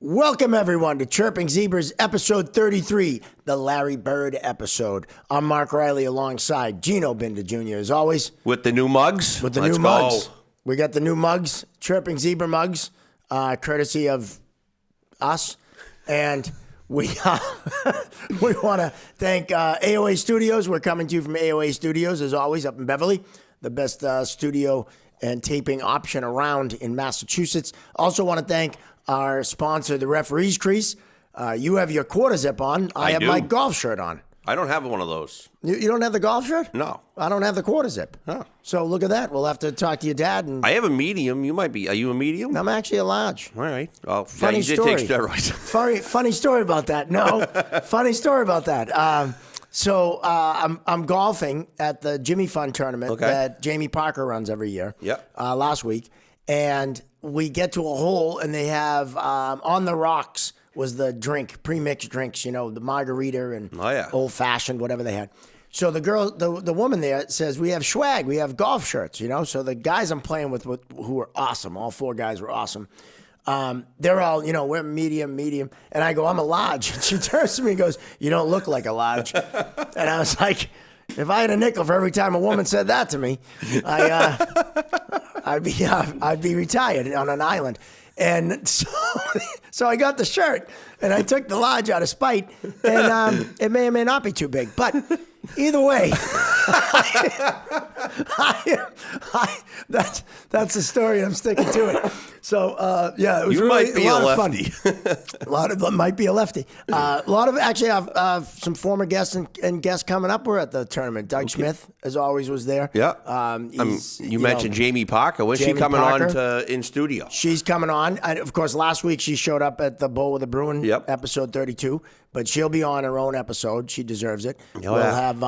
Welcome, everyone, to Chirping Zebras, episode 33, the Larry Bird episode. I'm Mark Riley alongside Gino Binder Jr., as always. With the new mugs? With the Let's new go. mugs. We got the new mugs, Chirping Zebra mugs, courtesy of us. And we want to thank AOA Studios. We're coming to you from AOA Studios, as always, up in Beverly, the best studio and taping option around in Massachusetts. Also want to thank our sponsor, the Referee's Crease. You have your quarter zip on. I have my golf shirt on. I don't have one of those. You don't have the golf shirt? No. I don't have the quarter zip. Huh. So look at that. We'll have to talk to your dad. And I have a medium. You might be. Are you a medium? I'm actually a large. All right. Oh, Funny you did story. take steroids. Funny story about that. No, funny story about that. So I'm golfing at the Jimmy Fun tournament that Jamie Parker runs every year. Yep. Last week, and we get to a hole, and they have on the rocks was the drink, pre-mixed drinks, you know, the margarita and old-fashioned, whatever they had. So the girl, the woman there says, we have swag, we have golf shirts, you know. So the guys I'm playing with who were awesome, all four guys were awesome. They're all, you know, we're medium. And I go, I'm a large. And she turns to me and goes, you don't look like a large. And I was like, if I had a nickel for every time a woman said that to me, I'd be retired on an island. And so I got the shirt, and I took the large out of spite, and it may or may not be too big. But either way, that's the story. I'm sticking to it. So it was might be a lot a of lefty. fun. Might be a lefty. A lot of actually have some former guests and guests coming up. We're at the tournament. Doug Smith, as always, was there. Yeah. You mentioned Jamie Parker. When's she coming on in studio? She's coming on. And of course, last week she showed up at the Bowl with the Bruin, episode 32. But she'll be on her own episode. She deserves it. We'll have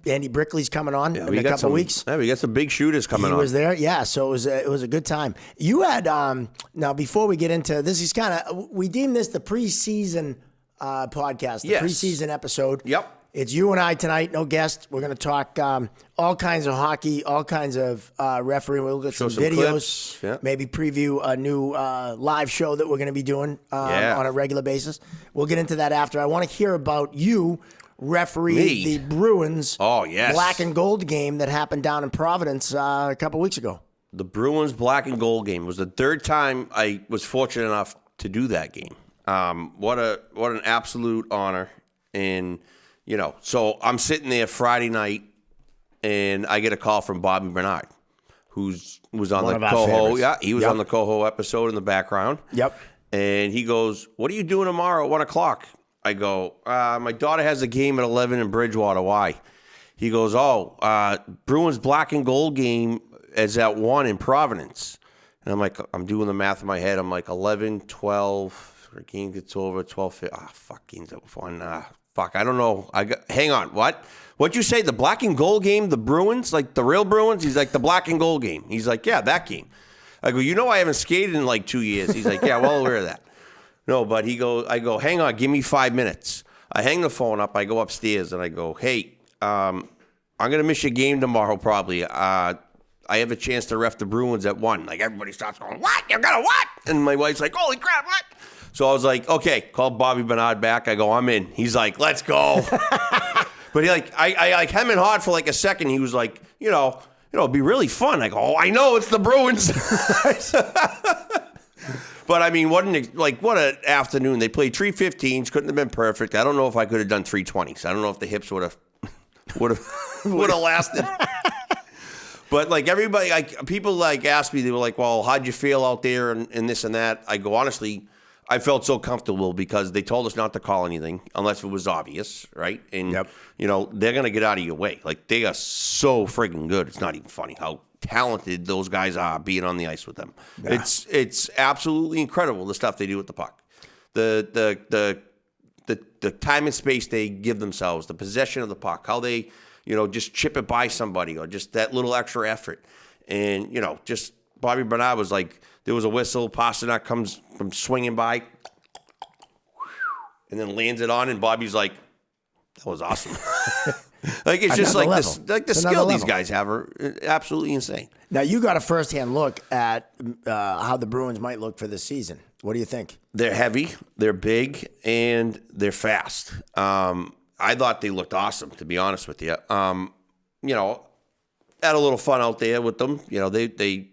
Andy Brickley's coming on in a couple weeks. Yeah, we got some big shooters coming on. He was there, yeah. So it was a good time. You had now before we get into this, is kind of we deem this the preseason podcast, the preseason episode. Yep. It's you and I tonight, no guest. We're going to talk all kinds of hockey, all kinds of refereeing. We'll get some videos, maybe preview a new live show that we're going to be doing on a regular basis. We'll get into that after. I want to hear about you referee the Bruins black and gold game that happened down in Providence a couple weeks ago. The Bruins black and gold game was the third time I was fortunate enough to do that game. What an absolute honor. And you know, so I'm sitting there Friday night, and I get a call from Bobby Bernard, who was on the Coho. Yeah, he was on the Coho episode in the background. Yep. And he goes, "What are you doing tomorrow at 1 o'clock?" I go, "My daughter has a game at 11 in Bridgewater. Why?" He goes, Bruins black and gold game is at 1 in Providence. And I'm like, I'm doing the math in my head. I'm like 11, 12, the game gets over, 12, game's at 1. Fuck, I don't know. Hang on, what? What'd you say? The black and gold game, the Bruins? Like the real Bruins? He's like, the black and gold game. He's like, yeah, that game. I go, I haven't skated in like 2 years. He's like, yeah, well aware of that. No, but I go, hang on, give me 5 minutes. I hang the phone up, I go upstairs, and I go, hey, I'm going to miss your game tomorrow probably. I have a chance to ref the Bruins at 1. Like, everybody starts going, what? You're going to what? And my wife's like, holy crap, what? So I was like, okay, call Bobby Bernard back. I go, I'm in. He's like, let's go. But I hem and hawed for like a second. He was like, it'd be really fun. I go, oh, I know, it's the Bruins. But I mean, what an afternoon. They played 3:15s, couldn't have been perfect. I don't know if I could have done 3:20s. I don't know if the hips would have lasted. But like everybody, people like asked me, they were like, well, how'd you feel out there and this and that? I go, honestly, I felt so comfortable because they told us not to call anything unless it was obvious, right? And, they're going to get out of your way. Like, they are so friggin' good. It's not even funny how talented those guys are being on the ice with them. Yeah. It's absolutely incredible, the stuff they do with the puck. The time and space they give themselves, the possession of the puck, how they, just chip it by somebody or just that little extra effort. And, just Bobby Bernard was like, there was a whistle, Pasternak comes from swinging by, and then lands it on, and Bobby's like, that was awesome. Like, it's just like this, like the skill these guys have are absolutely insane. Now, you got a firsthand look at how the Bruins might look for this season. What do you think? They're heavy, they're big, and they're fast. I thought they looked awesome, to be honest with you. Had a little fun out there with them. They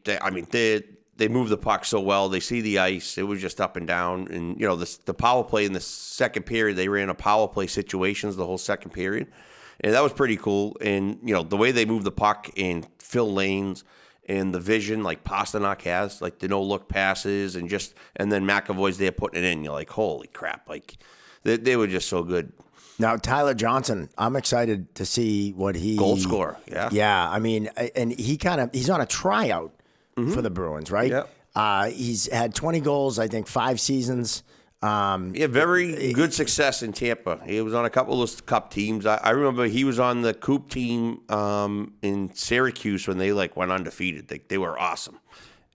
move the puck so well. They see the ice. It was just up and down. And, the power play in the second period, they ran a power play situations the whole second period. And that was pretty cool. And, the way they move the puck and fill lanes and the vision like Pasternak has, like the no-look passes and then McAvoy's there putting it in. You're like, holy crap. Like, they were just so good. Now, Tyler Johnson, I'm excited to see what he... Goal scorer, yeah. Yeah, I mean, and he's on a tryout for the Bruins, right? Yep. He's had 20 goals, I think, 5 seasons. Very good success in Tampa. He was on a couple of cup teams. I remember he was on the Coop team in Syracuse when they went undefeated. They were awesome,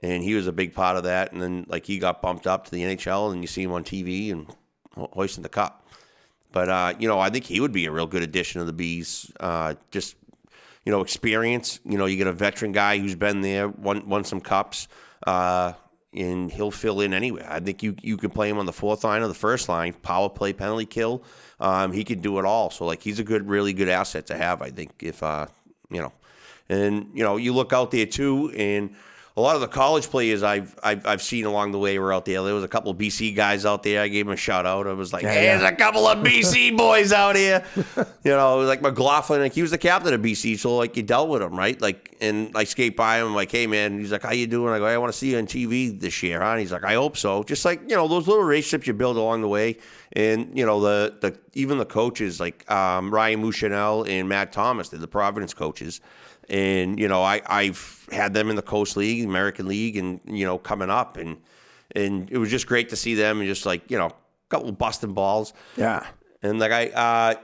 and he was a big part of that. And then he got bumped up to the NHL, and you see him on TV and hoisting the cup. But I think he would be a real good addition to the Bees. Experience. You get a veteran guy who's been there, won some cups. And he'll fill in anywhere. I think you can play him on the fourth line or the first line, power play, penalty kill. He could do it all. So he's a really good asset to have. I think if you look out there too, and a lot of the college players I've seen along the way were out there. There was a couple of BC guys out there. I gave them a shout out. I was like, hey, there's a couple of BC boys out here. It was like McLaughlin. He was the captain of BC, so you dealt with him, right? And I skate by him. I'm like, hey man. He's like, how you doing? I go, hey, I want to see you on TV this year, huh? And he's like, I hope so. Just those little relationships you build along the way, and even the coaches Ryan Mouchinel and Matt Thomas, they're the Providence coaches. And, I've had them in the Coast League, American League, and, coming up. And it was just great to see them and just a couple of busting balls. Yeah. And I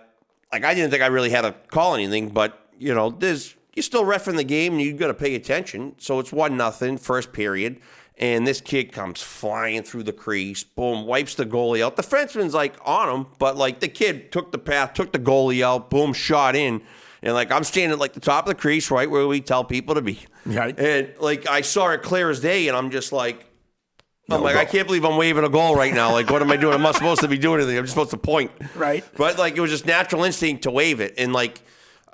didn't think I really had to call anything, but, you're still reffing the game and you've got to pay attention. So it's 1-0, first period. And this kid comes flying through the crease, boom, wipes the goalie out. The Frenchman's on him, but the kid took the path, took the goalie out, boom, shot in. And I'm standing at the top of the crease, right where we tell people to be. Right. And I saw it clear as day, and I'm just I can't believe I'm waving a goal right now. What am I doing? I'm not supposed to be doing anything. I'm just supposed to point. Right. But it was just natural instinct to wave it. And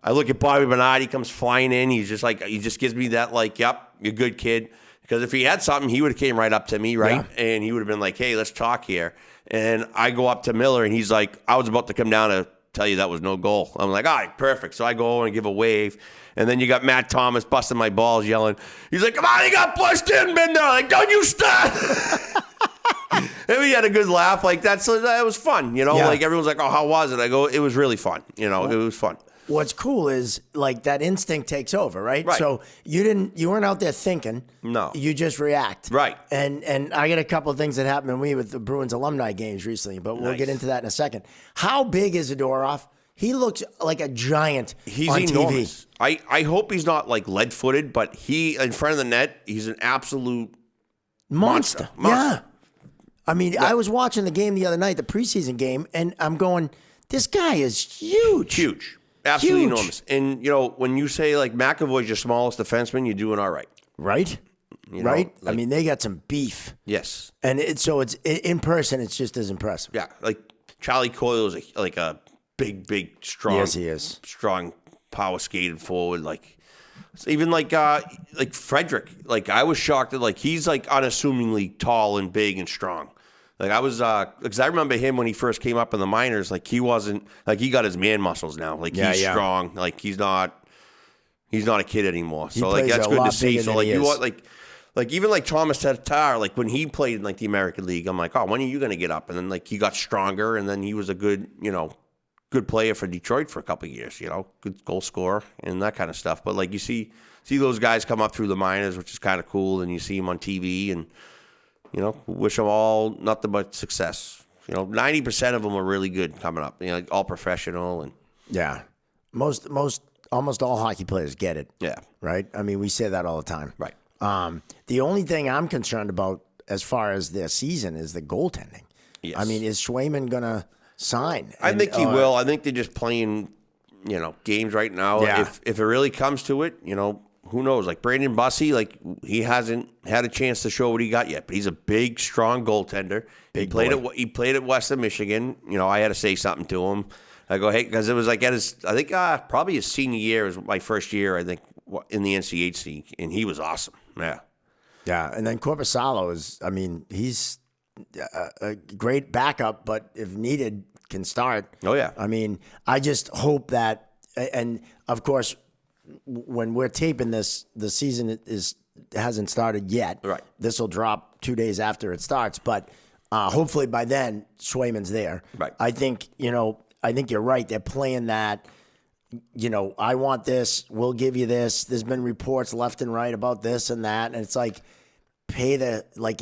I look at Bobby Bernard, he comes flying in. He's just he just gives me that yep, you're a good kid. Because if he had something, he would have came right up to me, right? Yeah. And he would have been like, hey, let's talk here. And I go up to Miller, and he's like, I was about to come down to tell you that was no goal. I'm like, all right, perfect. So I go over and give a wave. And then you got Matt Thomas busting my balls yelling. He's like, come on, he got pushed in, Bender. Don't you stop. And we had a good laugh. That was fun. Everyone's like, oh, how was it? I go, it was really fun. It was fun. What's cool is that instinct takes over, right? Right. So you weren't out there thinking. No. You just react. Right. And I got a couple of things that happened to me with the Bruins alumni games recently, but we'll Nice. get into that in a second. How big is Zadorov? He looks like a giant He's on enormous. TV. I hope he's not lead-footed, but he, in front of the net, he's an absolute monster. Yeah. I mean, I was watching the game the other night, the preseason game, and I'm going, this guy is huge. Huge. Absolutely Huge. enormous. And, when you say, McAvoy's your smallest defenseman, you're doing all right. Right? Right? I mean, they got some beef. Yes. And it's in person, it's just as impressive. Yeah. Charlie Coyle is a big, strong. Yes, he is. Strong power skated forward. Even Frederick. I was shocked that he's unassumingly tall and big and strong. I was, because I remember him when he first came up in the minors. He wasn't he got his man muscles now. He's strong. He's not a kid anymore. So that's good to see. So you want even Thomas Tatar. When he played in the American League, I'm like, oh, when are you going to get up? And then he got stronger, and then he was a good good player for Detroit for a couple of years. Good goal scorer and that kind of stuff. But you see those guys come up through the minors, which is kind of cool, and you see them on TV and. Wish them all nothing but success. 90% of them are really good coming up. All professional and yeah, almost all hockey players get it. Yeah, right. I mean, we say that all the time. Right. The only thing I'm concerned about as far as their season is the goaltending. Yes. I mean, is Swayman gonna sign? I think he will. I think they're just playing, games right now. Yeah. If it really comes to it, who knows? Like Brandon Bussey, like he hasn't had a chance to show what he got yet, but he's a big, strong goaltender. He played at Western Michigan. You know, I had to say something to him. I go, hey, because it was like at his, I think probably his senior year was my first year, I think, in the NCHC, and he was awesome. Yeah. Yeah, and then Corpusalo is, I mean, he's a great backup, but if needed, can start. Oh, yeah. I mean, I just hope that, and of course, when we're taping this, the season hasn't started yet. Right. This will drop 2 days after it starts, but hopefully by then, Swayman's there. Right. I think you're right. They're playing that, I want this, we'll give you this. There's been reports left and right about this and that, and it's like,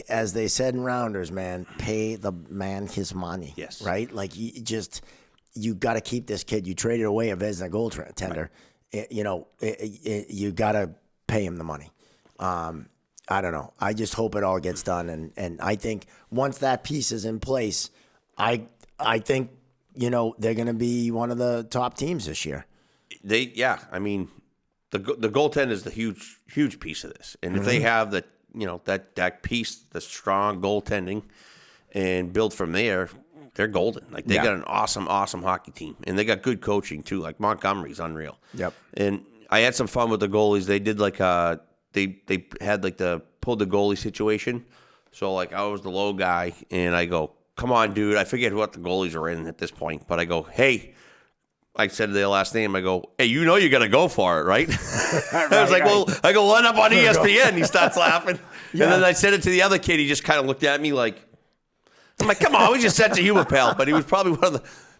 as they said in Rounders, man, pay the man his money. Yes. Right? Like, you got to keep this kid. You traded away a Vezina goaltender. Right. You got to pay him the money. I don't know. I just hope it all gets done. And I think once that piece is in place, I think, they're going to be one of the top teams this year. I mean, the goaltender is the huge piece of this. And if they have that piece, the strong goaltending, and build from there, they're golden. Like they got an awesome hockey team, and they got good coaching too. Like Montgomery's unreal. Yep. And I had some fun with the goalies. They did like they had like the pulled the goalie situation. So like I was the low guy, and I go, come on, dude. I forget what the goalies are in at this point, but I go, hey. I said their last name. I go, hey, you got to go for it, right? I was like, well, I go, line up on ESPN. He starts laughing. Yeah. And then I said it to the other kid. He just kind of looked at me like, I'm like, come on, we just said to humor, pal. But he was probably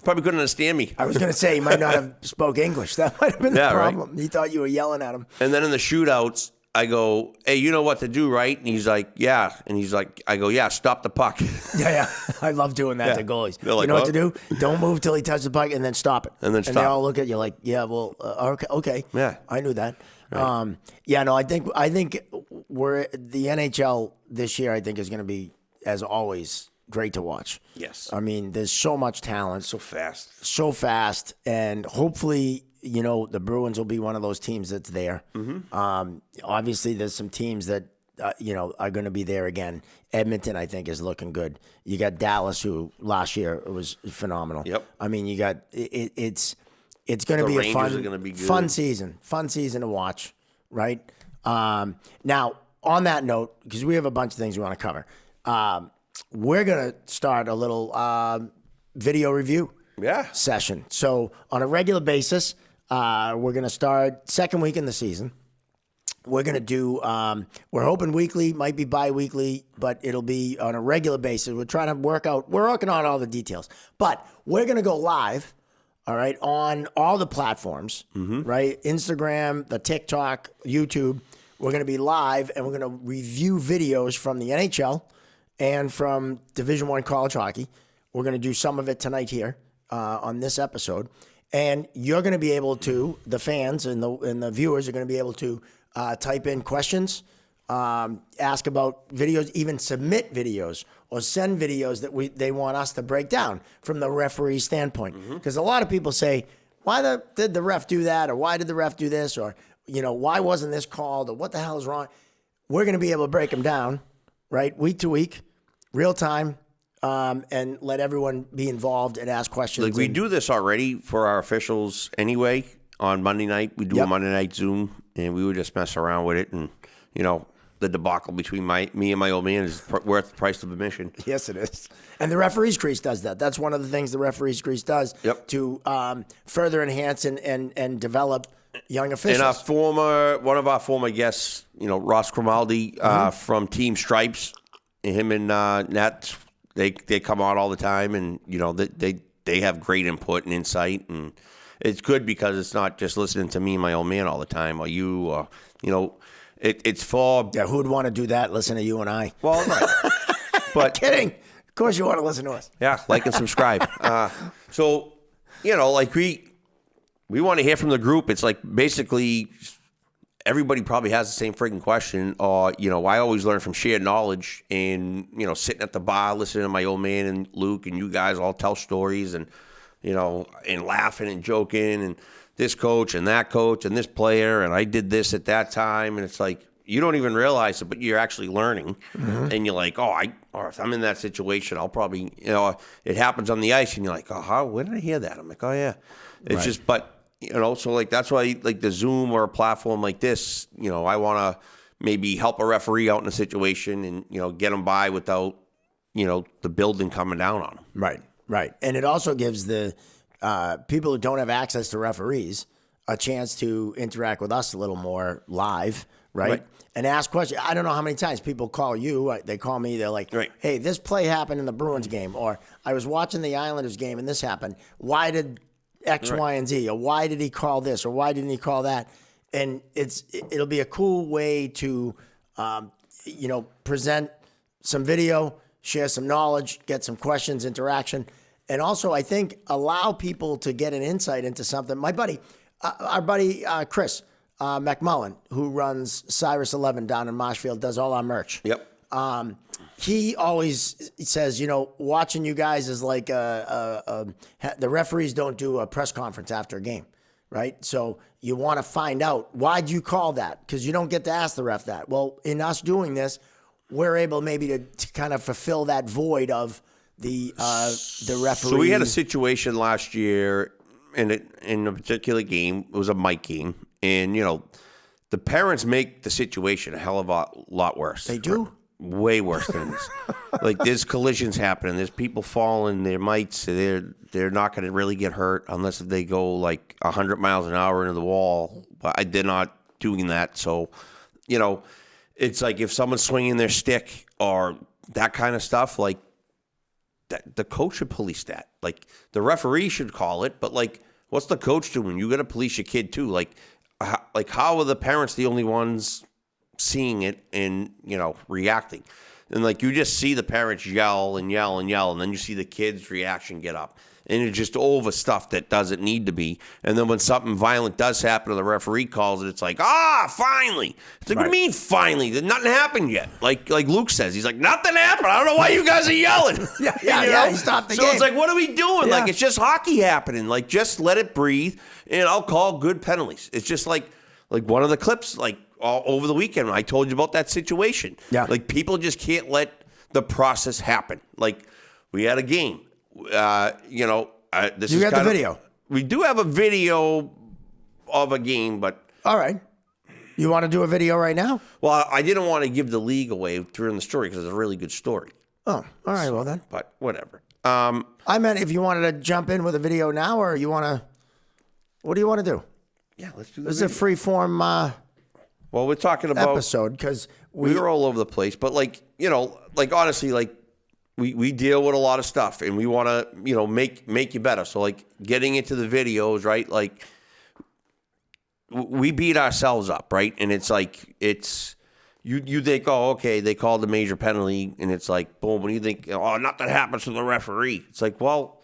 probably couldn't understand me. I was going to say, he might not have spoke English. That might have been the problem. Right? He thought you were yelling at him. And then in the shootouts, I go, hey, you know what to do, right? And he's like, yeah. And he's like, I go, yeah, stop the puck. Yeah. I love doing that to goalies. Like, you know what to do? Don't move till he touches the puck and then stop it. And they all look at you like, yeah, well, okay. Yeah. I knew that. Right. I think we're the NHL this year, I think, is going to be, as always, great to watch. Yes. I mean, there's so much talent. So fast. And hopefully, the Bruins will be one of those teams that's there. Mm-hmm. Obviously, there's some teams that, are going to be there again. Edmonton, I think, is looking good. You got Dallas, who last year was phenomenal. Yep. I mean, you got it's going to be a fun season to watch, right? Now, on that note, because we have a bunch of things we want to cover, we're going to start a little video review session. So on a regular basis, we're going to start second week in the season. We're going to do, we're hoping weekly, might be bi-weekly, but it'll be on a regular basis. We're working on all the details. But we're going to go live, all right, on all the platforms, right? Instagram, the TikTok, YouTube. We're going to be live, and we're going to review videos from the NHL and from Division I college hockey. We're going to do some of it tonight here on this episode. And you're going to be able to, the fans and the viewers are going to be able to type in questions, ask about videos, even submit videos or send videos that they want us to break down from the referee standpoint. Because a lot of people say, why did the ref do that? Or why did the ref do this? Or, why wasn't this called? Or what the hell is wrong? We're going to be able to break them down, right? Week to week, real time. And let everyone be involved and ask questions. Like we do this already for our officials anyway on Monday night. We do a Monday night Zoom, and we would just mess around with it. And, the debacle between me and my old man is worth the price of admission. Yes, it is. And the referees crease does that. That's one of the things the referees crease does to further enhance and develop young officials. And one of our former guests, Ross Cromaldi from Team Stripes, him and Nat, they come on all the time, and they have great input and insight, and it's good because it's not just listening to me and my old man all the time, or you, it's for who would want to do that? Listen to you and I. Well, right, but kidding. Of course, you want to listen to us. Yeah, like and subscribe. So like we want to hear from the group. It's like basically everybody probably has the same freaking question. Or, I always learn from shared knowledge and, sitting at the bar, listening to my old man and Luke and you guys all tell stories and, and laughing and joking. And this coach and that coach and this player, and I did this at that time. And it's like, you don't even realize it, but you're actually learning. And you're like, or if I'm in that situation, I'll probably, it happens on the ice, and you're like, when did I hear that? I'm like, oh, yeah. It's just, but, so like, that's why, like the Zoom or a platform like this, I want to maybe help a referee out in a situation and, get them by without, the building coming down on them. Right. And it also gives the people who don't have access to referees a chance to interact with us a little more live, right? And ask questions. I don't know how many times people call you. They call me. They're like, hey, this play happened in the Bruins game, or I was watching the Islanders game and this happened. Why did X, Y, and Z? Or why did he call this? Or why didn't he call that? And it'll be a cool way to, present some video, share some knowledge, get some questions, interaction. And also, I think, allow people to get an insight into something. My buddy, our buddy Chris McMullen, who runs Cyrus 11 down in Marshfield, does all our merch. Yep. He always says, watching you guys is like the referees don't do a press conference after a game, right? So you want to find out, why'd you call that? Because you don't get to ask the ref that. Well, in us doing this, we're able maybe to kind of fulfill that void of the referee. So we had a situation last year in a particular game. It was a Mike game, and the parents make the situation a hell of a lot worse. They do. Way worse than this. Like, there's collisions happening. There's people falling. Their mites. They're not going to really get hurt unless they go like 100 miles an hour into the wall. But they're not doing that. So, it's like if someone's swinging their stick or that kind of stuff, like the coach should police that. Like, the referee should call it, but like, what's the coach doing? You got to police your kid too. Like how are the parents the only ones seeing it and reacting? And like, you just see the parents yell and yell and yell, and then you see the kids' reaction get up, and it's just over stuff that doesn't need to be. And then when something violent does happen and the referee calls it, it's like, finally. It's like, what do you mean finally? Nothing happened yet. Like Luke says, he's like, nothing happened. I don't know why you guys are yelling. He stopped the game. So it's like, what are we doing? Like, it's just hockey happening. Like, just let it breathe, and I'll call good penalties. It's just like one of the clips, like, all over the weekend, I told you about that situation. Yeah. Like, people just can't let the process happen. Like, we had a game. You got the video. We do have a video of a game, but all right. You want to do a video right now? Well, I didn't want to give the league away during the story because it's a really good story. Oh, all right. Well then. But whatever. I meant if you wanted to jump in with a video now, or you want to. What do you want to do? Yeah, let's do this. This is a free form. Well, we're talking about episode because we were all over the place, but honestly, like we deal with a lot of stuff, and we want to make you better. So like getting into the videos, right? Like we beat ourselves up, right? And it's like you think, oh, okay, they called a major penalty, and it's like boom. When you think, oh, nothing happens to the referee, it's like, well,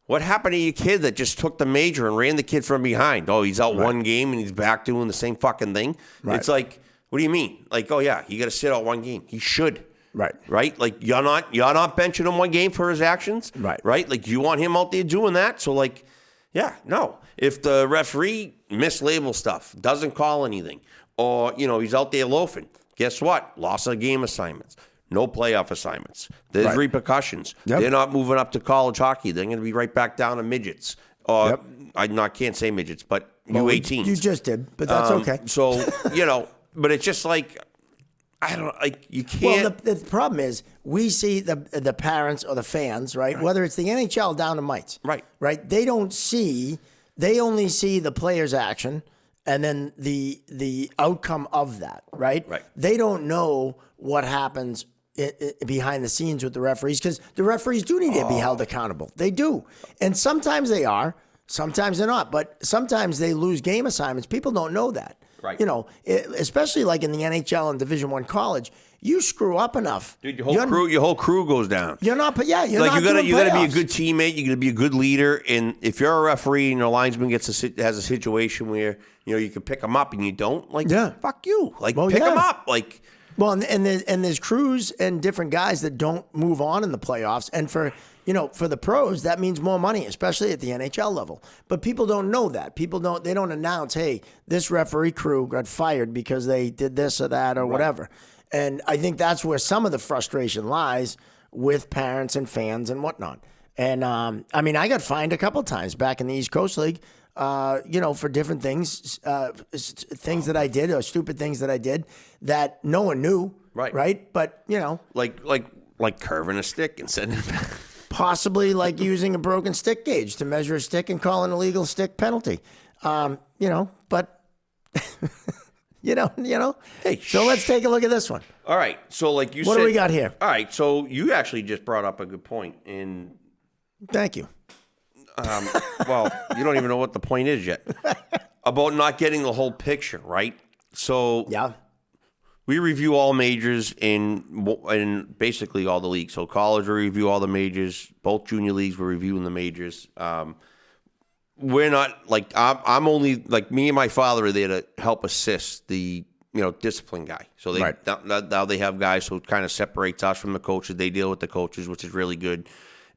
what happened to your kid that just took the major and ran the kid from behind? Oh, he's out one game and he's back doing the same fucking thing. Right. It's like, what do you mean? Like, oh yeah, you got to sit out one game. He should. Right. Like, you're not benching him one game for his actions. Right. Like, you want him out there doing that. So like, yeah, no. If the referee mislabels stuff, doesn't call anything, or he's out there loafing, guess what? Loss of game assignments. No playoff assignments. There's repercussions. Yep. They're not moving up to college hockey. They're going to be right back down to midgets. I can't say midgets, but U18s. You just did, but that's okay. So, but it's just like, I don't like, you can't. Well, the problem is we see the parents or the fans, right? Whether it's the NHL down to mites. Right. They only see the player's action and then the outcome of that, right? They don't know what happens behind the scenes with the referees, because the referees do need to be held accountable. They do. And sometimes they are, sometimes they're not, but sometimes they lose game assignments. People don't know that. Right. Especially like in the NHL and Division I college, you screw up enough. Dude, your whole crew goes down. You're not, but yeah, you're like, not you gotta be a good teammate. You gotta be a good leader. And if you're a referee and your linesman has a situation where you can pick them up and you don't, like, fuck you. Like, pick them up. Like, well, and there's crews and different guys that don't move on in the playoffs, and for for the pros, that means more money, especially at the NHL level. But people don't know that. They don't announce, hey, this referee crew got fired because they did this or that or whatever. And I think that's where some of the frustration lies with parents and fans and whatnot. And I got fined a couple times back in the East Coast League, for different things, things that I did or stupid things that I did that no one knew. Right. But, like curving a stick and sending it back. Possibly like using a broken stick gauge to measure a stick and call an illegal stick penalty. But, Hey, so let's take a look at this one. All right. So like you said. What do we got here? All right. So you actually just brought up a good point. Thank you. Well, you don't even know what the point is yet. About not getting the whole picture, right? So yeah. We review all majors in basically all the leagues. So college, we review all the majors. Both junior leagues, we're reviewing the majors. We're not like I'm only like me and my father are there to help assist the discipline guy. So now they have guys who kind of separates us from the coaches. They deal with the coaches, which is really good,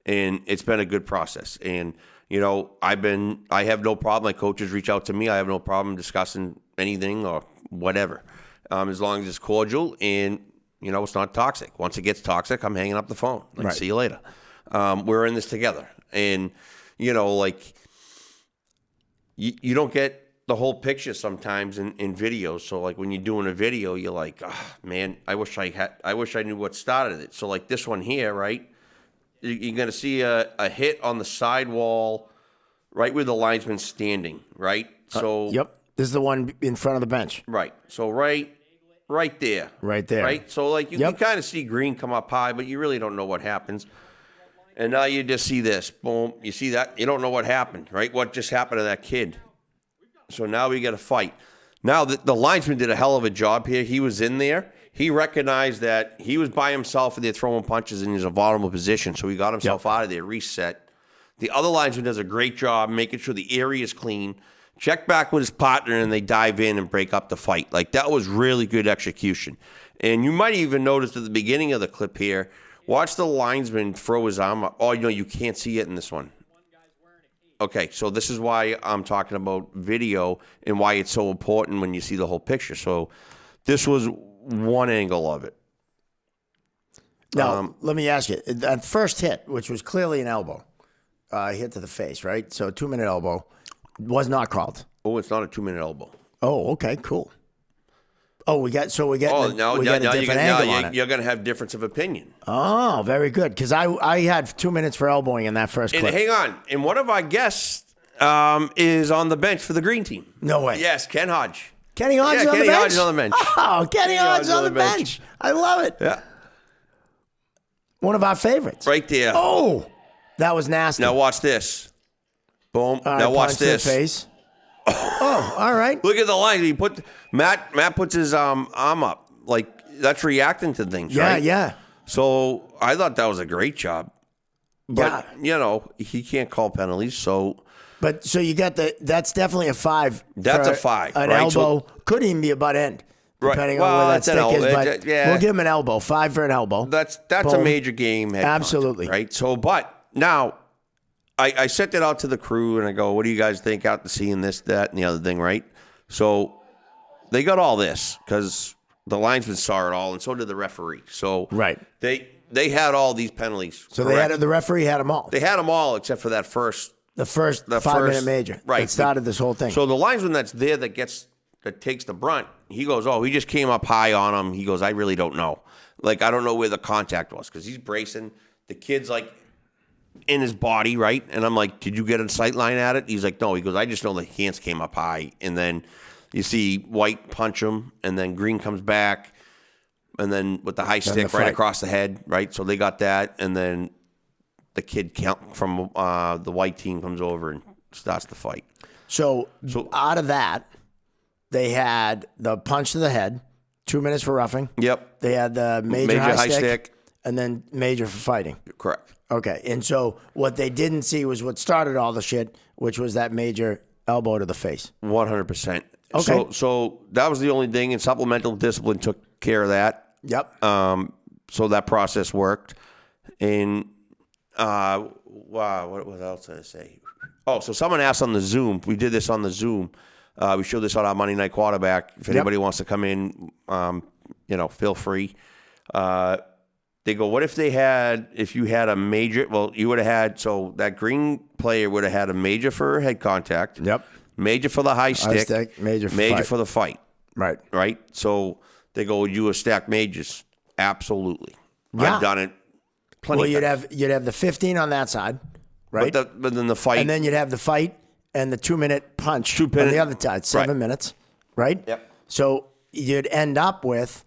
and it's been a good process. And I have no problem. My coaches reach out to me. I have no problem discussing anything or whatever. As long as it's cordial and, it's not toxic. Once it gets toxic, I'm hanging up the phone. See you later. We're in this together. And, you don't get the whole picture sometimes in videos. So, like, when you're doing a video, you're like, oh, man, I wish I knew what started it. So, like this one here, right? You're going to see a hit on the sidewall right where the linesman's standing, right? So yep. This is the one in front of the bench. Right. So right there. Right there. Right? So, like, you kind of see green come up high, but you really don't know what happens. And now you just see this. Boom. You see that? You don't know what happened, right? What just happened to that kid? So now we got to fight. Now, the linesman did a hell of a job here. He was in there. He recognized that he was by himself and they're throwing punches and he's in a vulnerable position. So he got himself out of there, reset. The other linesman does a great job making sure the area is clean. Check back with his partner, and they dive in and break up the fight. Like, that was really good execution. And you might even notice at the beginning of the clip here, watch the linesman throw his arm up. Oh, you can't see it in this one. Okay, so this is why I'm talking about video and why it's so important when you see the whole picture. So this was one angle of it. Now, let me ask you. That first hit, which was clearly an elbow, hit to the face, right? So 2-minute elbow. Was not called. Oh, it's not a 2-minute elbow. Oh, okay, cool. Oh, we got a different angle on it. You're going to have difference of opinion. Oh, very good. Because I had 2 minutes for elbowing in that first clip. And hang on. And one of our guests is on the bench for the green team. No way. Yes, Ken Hodge. Kenny Hodge on the bench? Kenny Hodge is on the bench. Oh, Kenny Hodge is on the bench. I love it. Yeah. One of our favorites. Right there. Oh, that was nasty. Now watch this. Boom. All right, now watch this. To the face. Oh, all right. Look at the line. Matt puts his arm up. Like, that's reacting to things, right? Yeah. So I thought that was a great job. But, he can't call penalties, so. But so you got that's definitely a 5. That's a 5. An elbow could even be a butt end, depending on where that stick is. But we'll give him an elbow. 5 for an elbow. That's a major game. Absolutely. Contact, right? So, but now. I sent that out to the crew, and I go, what do you guys think out to seeing this, that, and the other thing, right? So they got all this because the linesman saw it all, and so did the referee. So they had all these penalties. So the referee had them all. They had them all except for that first. The first 5-minute major. Right. That started this whole thing. So the linesman that's there that takes the brunt, he goes, oh, he just came up high on him. He goes, I really don't know. Like, I don't know where the contact was because he's bracing. The kid's like, in his body, right? And I'm like, did you get a sight line at it? He's like, no. He goes, I just know the hands came up high. And then you see White punch him, and then Green comes back, and then with the high stick right across the head, right? So they got that, and then the kid from the White team comes over and starts the fight. So out of that, they had the punch to the head, 2 minutes for roughing. Yep. They had the major high stick, and then major for fighting. Correct. Okay, and so what they didn't see was what started all the shit, which was that major elbow to the face. 100%. Okay. So that was the only thing, and supplemental discipline took care of that. Yep. So that process worked. And Wow, what else did I say? Oh, so someone asked on the Zoom. We did this on the Zoom. We showed this on our Monday Night Quarterback. If anybody wants to come in, feel free. They go, what if you had a major, well, you would have had, so that green player would have had a major for head contact. Yep. Major for the high stick. Major for the fight. Right. Right? So they go, would you have stacked majors? Absolutely. Yeah. I've done it plenty Well, of times. you'd have the 15 on that side, right? But then the fight. And then you'd have the fight and the 2-minute punch on the other side, 7 minutes, right? Yep. So you'd end up with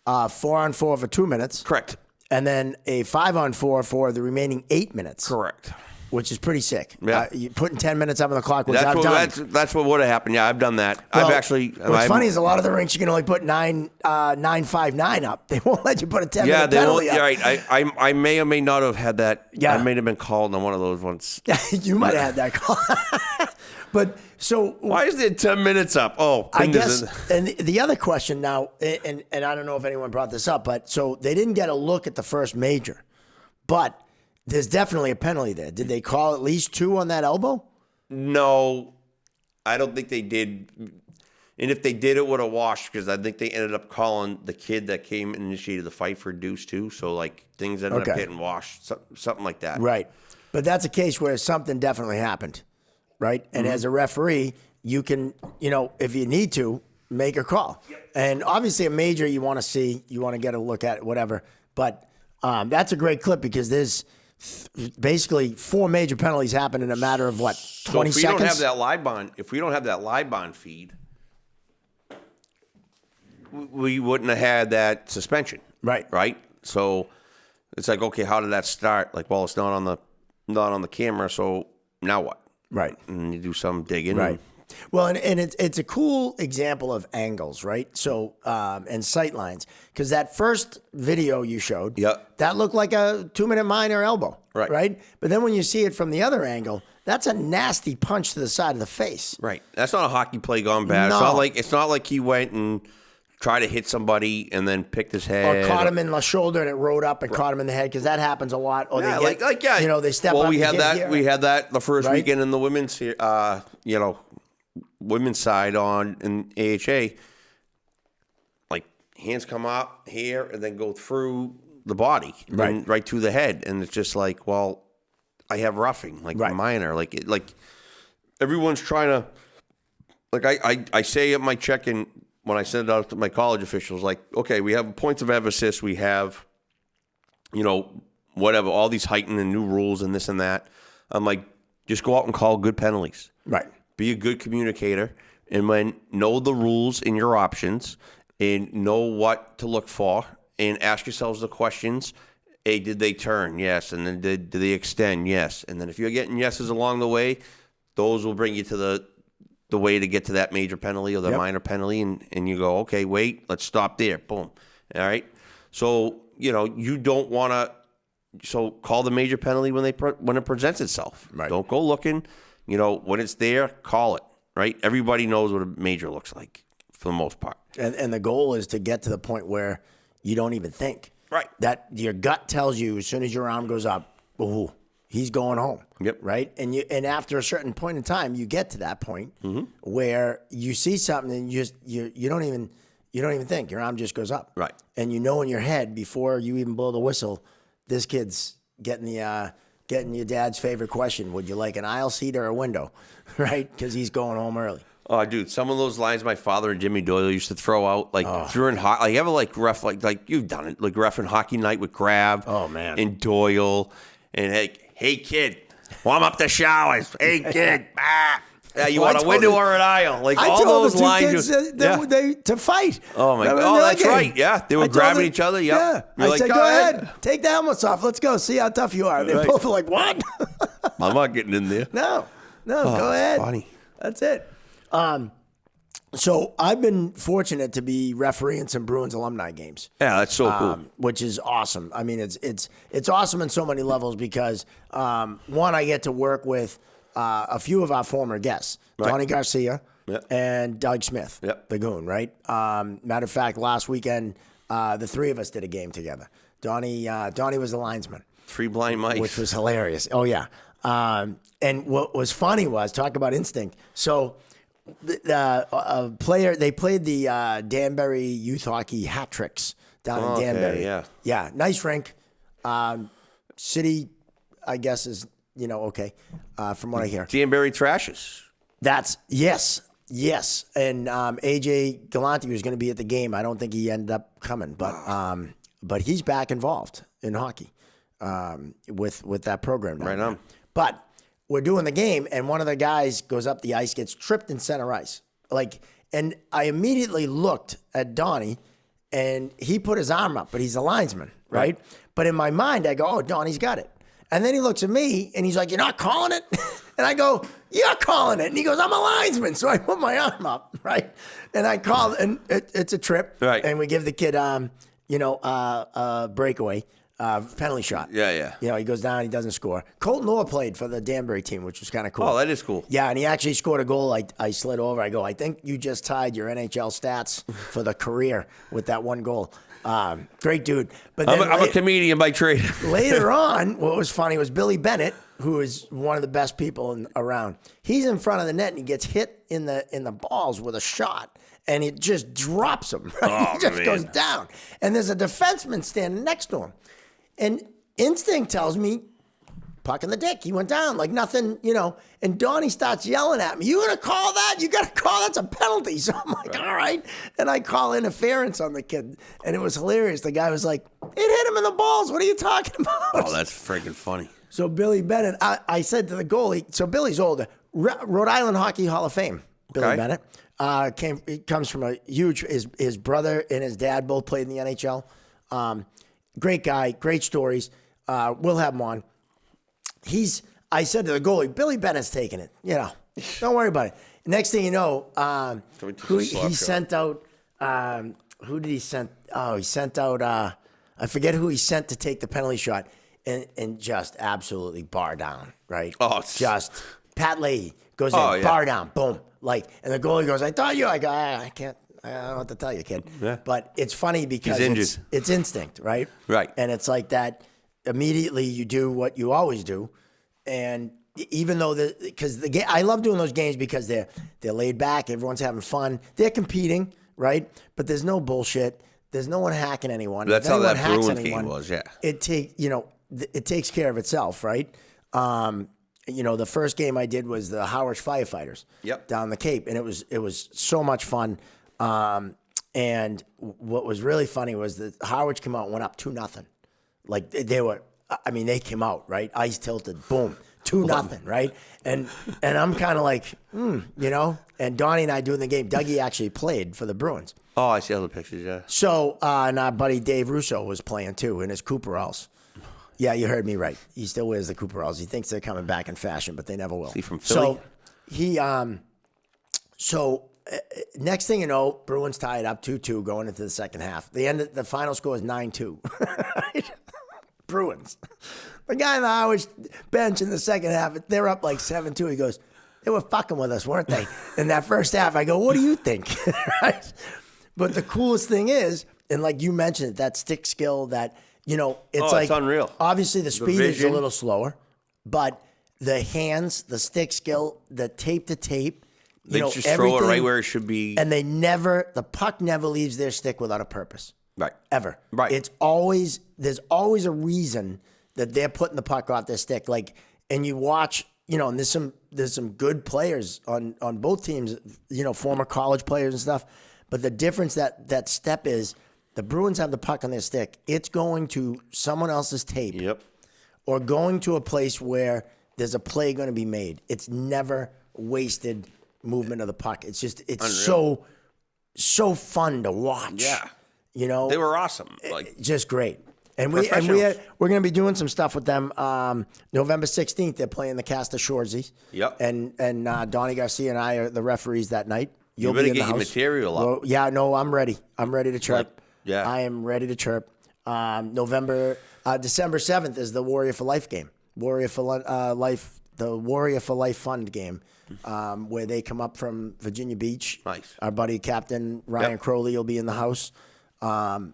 4-on-4 for 2 minutes. Correct. And then a 5-on-4 for the remaining 8 minutes. Correct. Which is pretty sick. Yeah. You're putting 10 minutes up on the clock, which I've done. That's what would have happened. Yeah, I've done that. Well, What's funny is a lot of the rinks you can only put 9.59 up. They won't let you put a 10-minute penalty up. Yeah, right. I may or may not have had that. Yeah. I may have been called on one of those ones. You might have had that call. But so why is there 10 minutes up? Oh, I guess. And the other question now, and I don't know if anyone brought this up, but so they didn't get a look at the first major, but there's definitely a penalty there. Did they call at least 2 on that elbow? No, I don't think they did. And if they did, it would have washed because I think they ended up calling the kid that came and initiated the fight for deuce too. So like things ended up getting washed, something like that. Right. But that's a case where something definitely happened, right? And as a referee, you can, if you need to, make a call. Yep. And obviously a major you want to see, you want to get a look at it, whatever. But that's a great clip because there's basically 4 major penalties happen in a matter of 20 seconds. If we don't have that live bond feed, we wouldn't have had that suspension. Right. Right. So it's like, okay, how did that start? Like, well, it's not on the camera. So now what? Right. And you do some digging. Right. Well, and it's a cool example of angles, right? So, and sight lines. Because that first video you showed, that looked like a 2-minute minor elbow, right? But then when you see it from the other angle, that's a nasty punch to the side of the face. Right. That's not a hockey play gone bad. No. It's not like he went and tried to hit somebody and then picked his head. Or caught him in the should and it rode up and caught him in the head, because that happens a lot. Or yeah, they get, they step up. Well, we had that the first weekend in the women's, women's side in AHA. Like hands come up here and then go through the body, right to the head, and it's just like, well, I have roughing, minor, like everyone's trying to, like I say at my check-in when I send it out to my college officials, like, okay, we have points of emphasis, we have, whatever, all these heightened and new rules and this and that. I'm like, just go out and call good penalties. Right. Be a good communicator, and know the rules and your options, and know what to look for, and ask yourselves the questions. Hey, did they turn? Yes. And then did they extend? Yes. And then if you're getting yeses along the way, those will bring you to the way to get to that major penalty or the minor penalty, and you go, okay, wait, let's stop there. Boom. All right. So, you don't want to, so call the major penalty when it presents itself. Right. Don't go looking. When it's there, call it, right? Everybody knows what a major looks like for the most part. And the goal is to get to the point where you don't even think. Right. That your gut tells you as soon as your arm goes up, ooh, he's going home. Yep. Right? And after a certain point in time, you get to that point where you see something and you don't even think. Your arm just goes up. Right. And in your head, before you even blow the whistle, this kid's getting your dad's favorite question: would you like an aisle seat or a window? Right? Because he's going home early. Oh, dude, some of those lines my father and Jimmy Doyle used to throw out, during hockey, you ever ref, like you've done it, like ref in hockey night with Grav. Oh, man. And Doyle. And hey, kid, warm up the showers. Hey, kid. You want a window or an aisle? Like I all told those the two lines. kids they to fight. Oh, my God. Oh, that's right. Yeah. They were grabbing each other. Yep. Yeah. I said, go ahead. Take the helmets off. Let's go. See how tough you are. They both were like, what? I'm not getting in there. No, go ahead. Funny. That's it. So I've been fortunate to be refereeing some Bruins alumni games. Yeah, that's so cool. Which is awesome. I mean, it's awesome in so many levels because one, I get to work with a few of our former guests, Donnie Garcia and Doug Smith, the Goon. Right. Matter of fact, last weekend the three of us did a game together. Donnie was the linesman. 3 blind mice. Which was hilarious. Oh, yeah. And what was funny was, talk about instinct. So the player, they played the Danbury Youth Hockey Hat Tricks down in Danbury. Yeah. Yeah, nice rink. City, I guess, is, okay, from what I hear. Danbury Trashes. Yes. And AJ Galante was going to be at the game. I don't think he ended up coming, but he's back involved in hockey with that program now. Right on. But we're doing the game, and one of the guys goes up the ice, gets tripped in center ice. And I immediately looked at Donnie, and he put his arm up, but he's a linesman, right? But in my mind, I go, oh, Donnie's got it. And then he looks at me, and he's like, you're not calling it? And I go, you're calling it. And he goes, I'm a linesman. So I put my arm up, right? And I call, and it's a trip. Right. And we give the kid, a breakaway. Penalty shot. Yeah. He goes down, he doesn't score. Colton Orr played for the Danbury team, which was kind of cool. Oh, that is cool. Yeah, and he actually scored a goal. I slid over. I go, I think you just tied your NHL stats for the career with that one goal. Great dude. But then I'm a comedian by trade. Later on, what was funny was Billy Bennett, who is one of the best people around. He's in front of the net, and he gets hit in the balls with a shot. And it just drops him. Right? He just goes down. And there's a defenseman standing next to him. And instinct tells me, puck in the dick. He went down like nothing, And Donnie starts yelling at me, you going to call that? You got to call, that's a penalty. So I'm like, all right. And I call interference on the kid. And it was hilarious. The guy was like, it hit him in the balls. What are you talking about? Oh, that's freaking funny. So Billy Bennett, I said to the goalie, so Billy's older, Rhode Island Hockey Hall of Fame, Billy Bennett. He comes from a huge, his brother and his dad both played in the NHL. Great guy, great stories. We'll have him on. I said to the goalie, Billy Bennett's taking it. Don't worry about it. Next thing you know, he sent out, who did he send? Oh, he sent out, I forget who he sent to take the penalty shot and just absolutely bar down, right? Oh, just Pat Leahy goes in, bar down, boom. And the goalie goes, I thought you, I go, I can't. I don't know what to tell you, kid. Yeah. But it's funny because it's instinct, right? Right. And it's like that immediately you do what you always do. And even though I love doing those games because they're laid back, everyone's having fun. They're competing, right? But there's no bullshit. There's no one hacking anyone. That's how that Bruins game was, yeah. It takes care of itself, right? The first game I did was the Howard firefighters down the Cape, and it was so much fun. And what was really funny was that Howard came out and went up 2-0. Like they came out, right? Ice tilted, boom, 2-0, right? And I'm kind of like, and Donnie and I doing the game. Dougie actually played for the Bruins. Oh, I see all the pictures, yeah. So, and our buddy Dave Russo was playing too in his Cooperalls. Yeah, you heard me right. He still wears the Cooperalls. He thinks they're coming back in fashion, but they never will. Is he from Philly? Next thing you know, Bruins tied up 2-2 going into the second half. The final score is 9-2. Right? Bruins. The guy on the Howard bench in the second half, they're up like 7-2. He goes, they were fucking with us, weren't they? In that first half, I go, what do you think? Right? But the coolest thing is, and like you mentioned, that stick skill, that, it's unreal. Obviously the speed is a little slower, but the hands, the stick skill, the tape to tape, they just throw it right where it should be. And the puck never leaves their stick without a purpose. Right. Ever. Right. There's always a reason that they're putting the puck off their stick. And you watch, and there's some good players on both teams, former college players and stuff. But the difference that step is, the Bruins have the puck on their stick. It's going to someone else's tape. Yep. Or going to a place where there's a play going to be made. It's never wasted movement of the puck. It's unreal. So fun to watch. Yeah. They were awesome. Just great. And we're going to be doing some stuff with them. November 16th, they're playing the Castor Shorezies. Yep. And Donnie Garcia and I are the referees that night. You'll be in the house. Your material up. Well, yeah, no, I'm ready. I'm ready to chirp. Yeah. I am ready to chirp. December 7th is the Warrior for Life game. The Warrior for Life Fund game, where they come up from Virginia Beach. Nice. Our buddy Captain Ryan Crowley will be in the house. And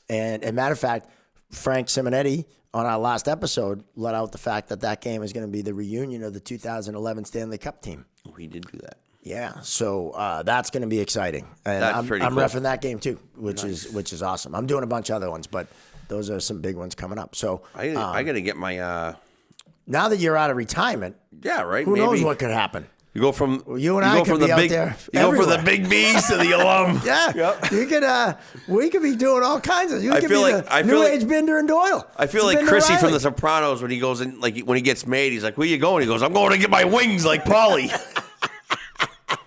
matter of fact, Frank Simonetti on our last episode, let out the fact that game is going to be the reunion of the 2011 Stanley Cup team. We did do that. Yeah, so that's going to be exciting, and That's I'm pretty cool. reffing that game too, which is awesome. I'm doing a bunch of other ones, but those are some big ones coming up. So I got to get my. Now that you're out of retirement, Yeah, right. who knows what could happen? You go from you and I could be out there. You go from the big B's to the alum. Yeah, Yep. you could. We could be doing all kinds of. You could be the new age Binder and Doyle. I feel like Chrissy from The Sopranos when he goes in, like when he gets made, he's like, "Where you going?" He goes, "I'm going to get my wings like Paulie."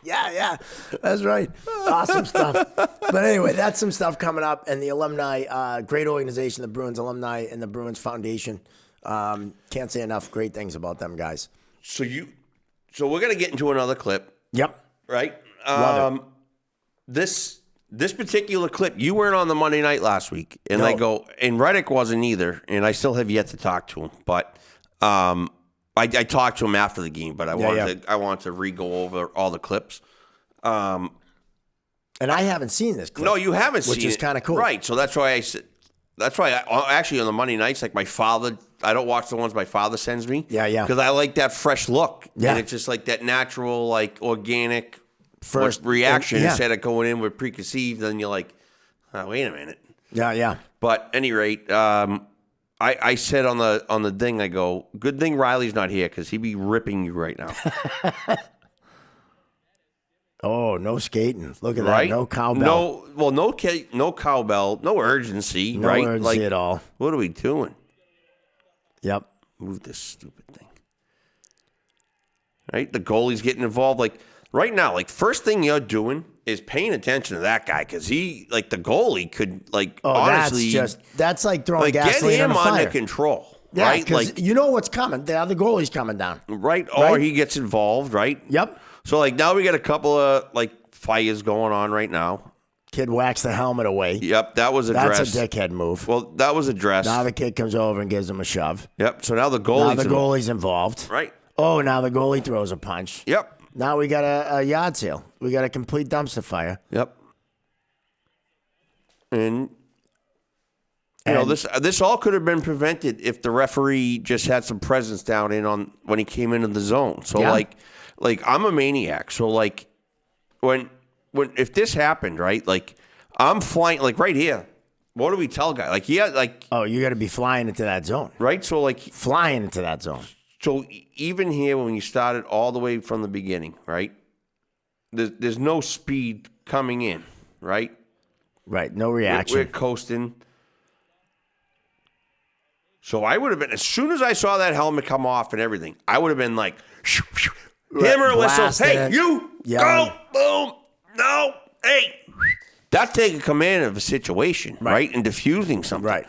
Yeah, that's right. Awesome stuff. But anyway, that's some stuff coming up, and the alumni, great organization, the Bruins alumni and the Bruins Foundation. Can't say enough great things about them guys. So we're gonna get into another clip. Yep. Right. Love it. This particular clip, you weren't on the Monday night last week, and No. I go, and Reddick wasn't either, and I still have yet to talk to him, but I talked to him after the game, but I wanted to re-go over all the clips. And I haven't seen this clip. No, you haven't seen it. Which is kind of cool. Right, so that's why I said, actually on the Monday nights, like my father, I don't watch the ones my father sends me. Yeah. Because I like that fresh look. Yeah. And it's just like that natural, like organic First reaction yeah. instead of going in with preconceived, then you're like, oh, wait a minute. Yeah. But at any rate, I said on the thing, I go, good thing Riley's not here because he'd be ripping you right now. Oh, no skating. Look at Right? that. No cowbell. No cowbell, no urgency, No right? urgency at all. What are we doing? Yep. Move this stupid thing. Right? The goalie's getting involved. Like right now, like first thing you're doing is paying attention to that guy because the goalie could honestly that's like throwing get gasoline him on a fire. under control. Yeah, right? because you know what's coming. The other goalie's coming down. Right? Or he gets involved, right? Yep. So now we got a couple of fires going on right now. Kid whacks the helmet away. Yep, that was addressed. That's a dickhead move. Well, that was addressed. Now the kid comes over and gives him a shove. Yep. So now the goalie's involved. Right. Oh, now the goalie throws a punch. Yep. Now we got a yard sale. We got a complete dumpster fire. Yep. And this all could have been prevented if the referee just had some presence down in when he came into the zone. So I'm a maniac. So when if this happened, right? I'm flying right here. What do we tell a guy? Oh, you got to be flying into that zone. Right? So flying into that zone. So even here when you started all the way from the beginning, right? There's no speed coming in, right? Right, no reaction. We're coasting. So I would have been, as soon as I saw that helmet come off and everything, I would have been like, hammer and whistle. Hey, you, go, boom, no, hey. That's taking command of a situation, right? And diffusing something. Right.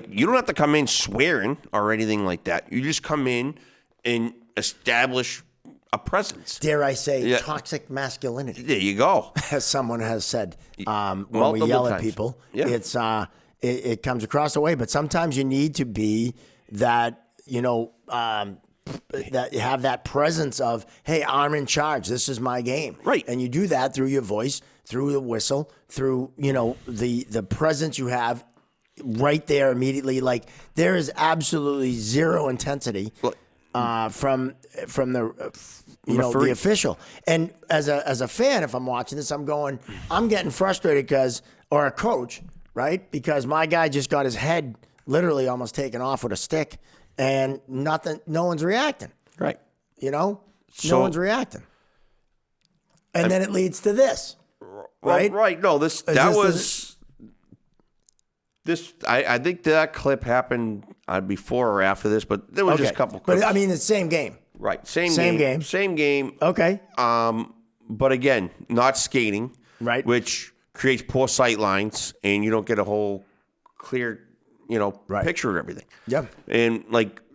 You don't have to come in swearing or anything like that. You just come in and establish a presence. Dare I say, toxic masculinity. There you go. As someone has said, when we yell at people, it's it comes across the way. But sometimes you need to be that, that you have that presence of, hey, I'm in charge. This is my game. Right. And you do that through your voice, through the whistle, through, the presence you have right there immediately. There is absolutely zero intensity from the the official. And as a fan, if I'm watching this, I'm getting frustrated or a coach, right? Because my guy just got his head literally almost taken off with a stick and no one's reacting. Right. No one's reacting. And then it leads to this. Right? Right. No, I think that clip happened before or after this, but there was just a couple clips. But I mean, it's the same game. Right. Same game. Okay. But again, not skating. Right. Which creates poor sight lines, and you don't get a whole clear, picture of everything. Yeah. And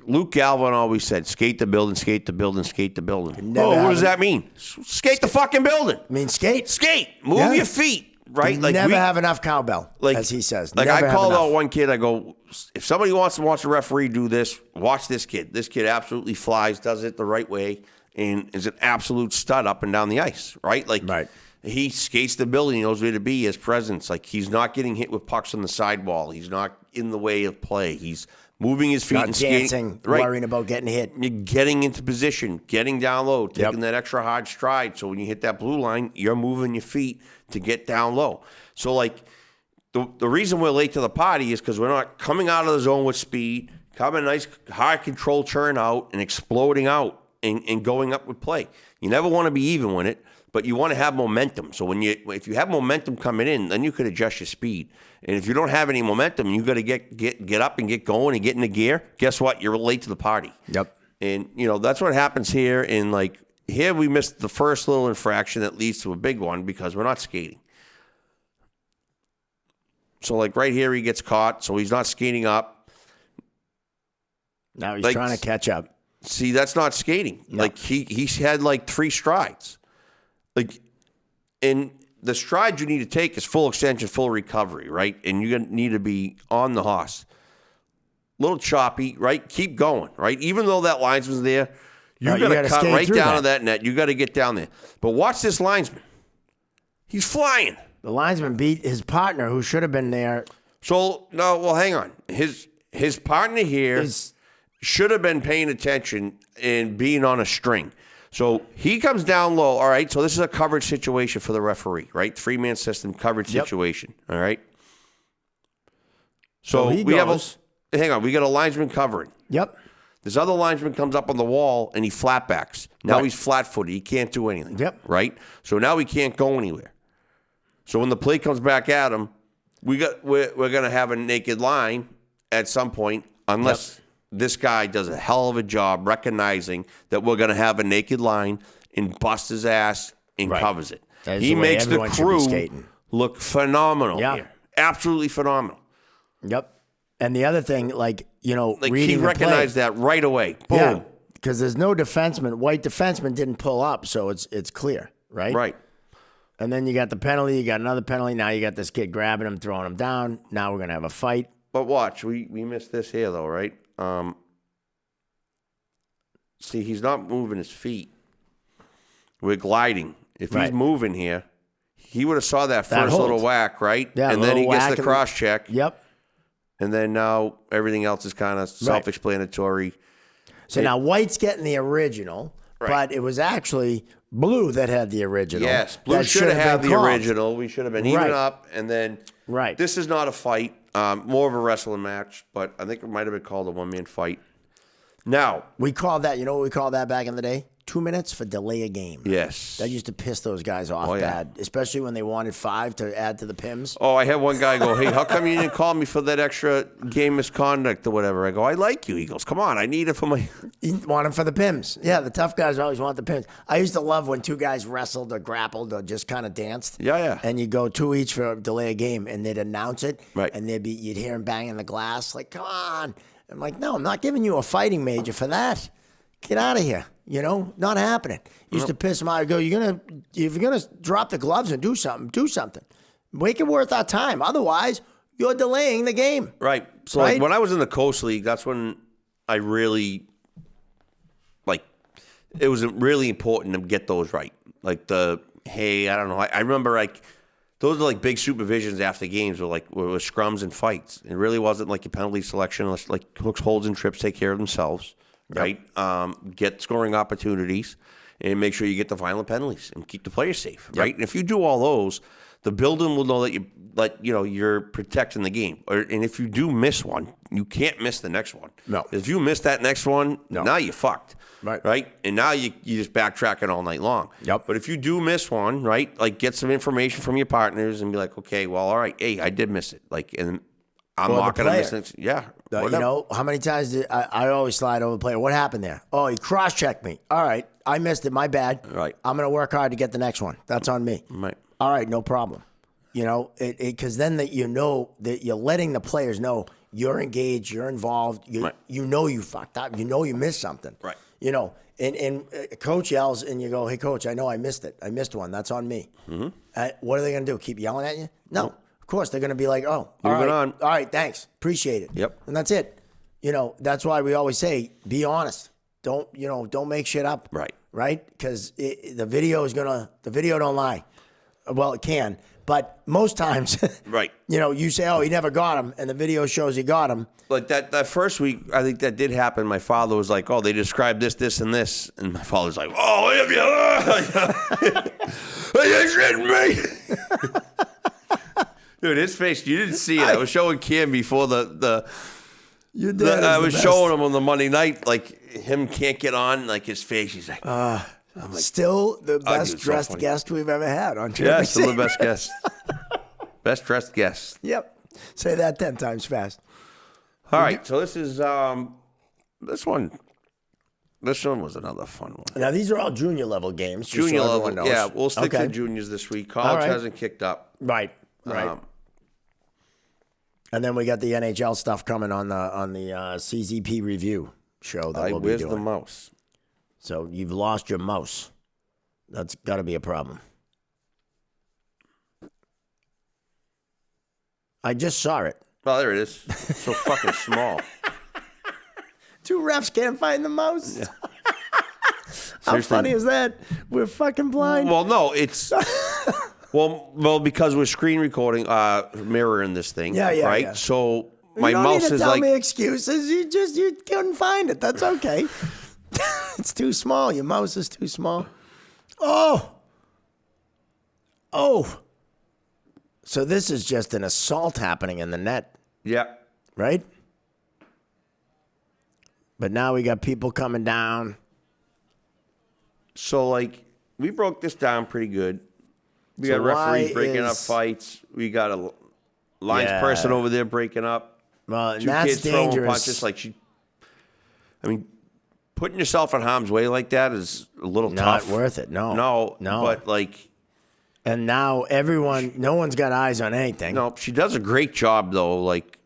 Luke Galvin always said, skate the building, skate the building, skate the building. What does that mean? Skate the fucking building. I mean, skate. Skate. Move your feet. Right? Never have enough cowbell, as he says. I called out one kid, I go, if somebody wants to watch a referee do this, watch this kid. This kid absolutely flies, does it the right way, and is an absolute stud up and down the ice, right? Right. He skates the building, he knows where to be, his presence. He's not getting hit with pucks on the sidewall. He's not in the way of play. He's moving his feet Not and dancing, skating. Right. worrying about getting hit. You're getting into position, getting down low, taking that extra hard stride. So when you hit that blue line, you're moving your feet to get down low. So, like, the reason we're late to the party is because we're not coming out of the zone with speed, coming nice, high control churn out, and exploding out and going up with play. You never want to be even with it, but you want to have momentum. So if you have momentum coming in, then you could adjust your speed. And if you don't have any momentum, you got to get up and get going and get into gear. Guess what? You're late to the party. Yep. And, that's what happens here. And, like, here we missed the first little infraction that leads to a big one because we're not skating. So, like, right here he gets caught, so he's not skating up. Now he's trying to catch up. See, that's not skating. No. Like, he's had, like, 3 strides. Like, and the stride you need to take is full extension, full recovery, right? And you need to be on the horse. Little choppy, right? Keep going, right? Even though that linesman's there, you got to cut right down to that net. You got to get down there. But watch this linesman. He's flying. The linesman beat his partner, who should have been there. So, no, well, hang on. His partner here should have been paying attention and being on a string. So he comes down low. All right. So this is a coverage situation for the referee, right? 3-man system coverage situation. All right. So we have hang on. We got a linesman covering. Yep. This other linesman comes up on the wall and he flatbacks. Now he's flat-footed. He can't do anything. Yep. Right. So now he can't go anywhere. So when the play comes back at him, we're going to have a naked line at some point, unless this guy does a hell of a job recognizing that we're going to have a naked line and bust his ass and covers it. He makes the crew look phenomenal here. Absolutely phenomenal. Yep. And the other thing, like he recognized that right away. Boom. Yeah, because there's no defenseman. White defenseman didn't pull up, so it's clear, right? Right. And then you got the penalty. You got another penalty. Now you got this kid grabbing him, throwing him down. Now we're going to have a fight. But watch. We missed this here, though, right? See, he's not moving his feet. We're gliding. If he's moving here, he would have saw that first little whack, right? Yeah, and then he gets the cross check. Yep. And then now everything else is kind of self-explanatory. So now White's getting the original, but it was actually Blue that had the original. Yes, Blue should have had the original. We should have been even up. And then this is not a fight, more of a wrestling match, but I think it might have been called a one-man fight. Now. We called that, you know what we called that back in the day? 2 minutes for delay a game. Yes. That used to piss those guys off bad, especially when they wanted 5 to add to the PIMS. Oh, I had one guy go, hey, how come you didn't call me for that extra game misconduct or whatever? I go, I like you. He goes, come on, I need it for my... You want him for the PIMS. Yeah, the tough guys always want the PIMS. I used to love when 2 guys wrestled or grappled or just kind of danced. Yeah. And you go 2 each for delay a game, and they'd announce it. Right. And you'd hear him banging the glass, like, come on. I'm like, no, I'm not giving you a fighting major for that. Get out of here. Not happening. Used to piss him out. I go, if you're gonna drop the gloves and do something, do something. Make it worth our time. Otherwise, you're delaying the game. Right. So like when I was in the Coast League, that's when I really it was really important to get those right. Like I don't know. I remember those are like big supervisions after games were scrums and fights. It really wasn't like a penalty selection. Like hooks, holds, and trips take care of themselves. Right, get scoring opportunities, and make sure you get the violent penalties and keep the players safe. Right, and if you do all those, the building will know that you're protecting the game. And if you do miss one, you can't miss the next one. No, if you miss that next one, now you're fucked. Right, and now you just backtrack it all night long. Yep. But if you do miss one, right, get some information from your partners and be like, okay, well, all right, hey, I did miss it. And I'm not going to miss it. Yeah. How many times did I always slide over the player? What happened there? Oh, he cross-checked me. All right, I missed it. My bad. Right. I'm going to work hard to get the next one. That's on me. Right. All right, no problem. Because then that that you're letting the players know you're engaged, you're involved. You fucked up. You missed something. Right. And coach yells, and you go, hey, coach, I know I missed it. I missed one. That's on me. Mm-hmm. What are they going to do? Keep yelling at you? No. Nope. Of course, they're going to be like, oh, moving on. All right, thanks. Appreciate it. Yep. And that's it. That's why we always say, be honest. Don't make shit up. Right. Right? Because the video don't lie. Well, it can, but most times, Right. You say, "Oh, he never got him," and the video shows he got him. Like that first week, I think that did happen. My father was like, "Oh, they described this, this, and this," and my father's like, "Oh, if you, are you shitting me?" Dude, his face, you didn't see it. I was showing Cam before I was showing him on the Monday night, like him can't get on, like his face. He's like, still the best dressed guest we've ever had on Chirping yeah, still the best guest. Best dressed guest. Yep. Say that 10 times fast. All right, so this is this one. This one was another fun one. Now these are all junior level games. Junior level, yeah. We'll stick to juniors this week. College hasn't kicked up. Right. And then we got the NHL stuff coming on the CZP review show that we'll be doing. Where's the mouse? So you've lost your mouse. That's got to be a problem. I just saw it. Oh, there it is. So fucking small. 2 refs can't find the mouse. Yeah. How funny is that? We're fucking blind. Well, no, it's well because we're screen recording, mirroring this thing. Yeah, right. Yeah. So you my don't mouse need to is tell like me excuses. You couldn't find it. That's okay. It's too small. Your mouse is too small. Oh. So this is just an assault happening in the net. Yeah. Right? But now we got people coming down. So, like, we broke this down pretty good. We got referees breaking up fights. We got a lines person over there breaking up. Well, and 2 that's kids throwing dangerous. punches. Putting yourself in harm's way like that is a little tough. Not worth it. No. But, like... And now no one's got eyes on anything. No, she does a great job, though. Like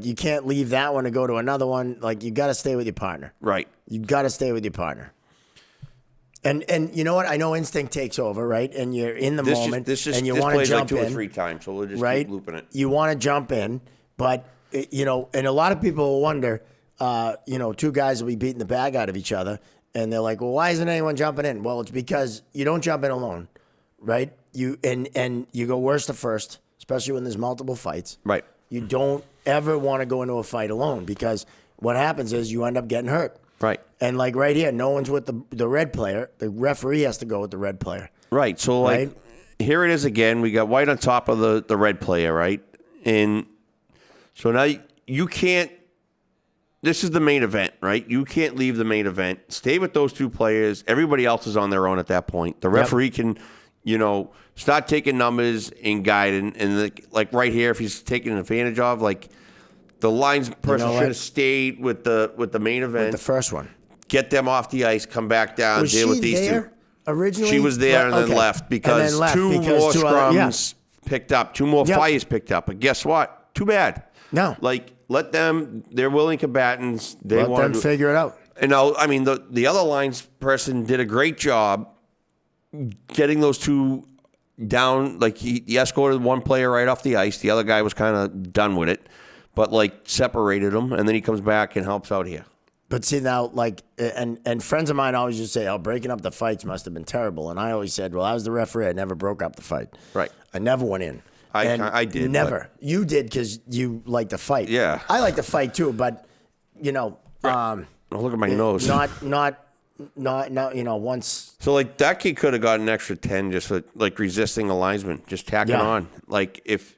you can't leave that one to go to another one. Like, you got to stay with your partner. Right. You got to stay with your partner. And you know what? I know instinct takes over, right? And you're in the moment, and you want to jump in. Like 2 or 3 times, so we'll just keep looping it. You want to jump in, but and a lot of people will wonder, 2 guys will be beating the bag out of each other, and they're like, "Well, why isn't anyone jumping in?" Well, it's because you don't jump in alone, right? You you go worst to first, especially when there's multiple fights. Right. You don't ever want to go into a fight alone because what happens is you end up getting hurt. Right. And like right here, no one's with the red player. The referee has to go with the red player. Right. So like here it is again. We got white on top of the red player, right? And so now you can't. This is the main event, right? You can't leave the main event. Stay with those 2 players. Everybody else is on their own at that point. The referee can, start taking numbers and guiding. And like right here, if he's taking advantage of, like the lines person should have stayed with the main event. With the first one. Get them off the ice, come back down, deal with these 2. Originally? She was there and then left because 2 more scrums picked up, 2 more fires picked up. But guess what? Too bad. No. Like, let them, they're willing combatants. Let them figure it out. And the other lines person did a great job getting those 2 down. Like, he escorted 1 player right off the ice. The other guy was kind of done with it, but, like, separated them. And then he comes back and helps out here. But see now, like, and friends of mine always just say, "Oh, breaking up the fights must have been terrible." And I always said, "Well, I was the referee. I never broke up the fight. Right. I never went in. I did. Never. You did because you like to fight. Yeah. I like to fight too, but look at my nose. Not once. So like that kid could have got an extra 10 just for like resisting a linesman, just tacking on. Like if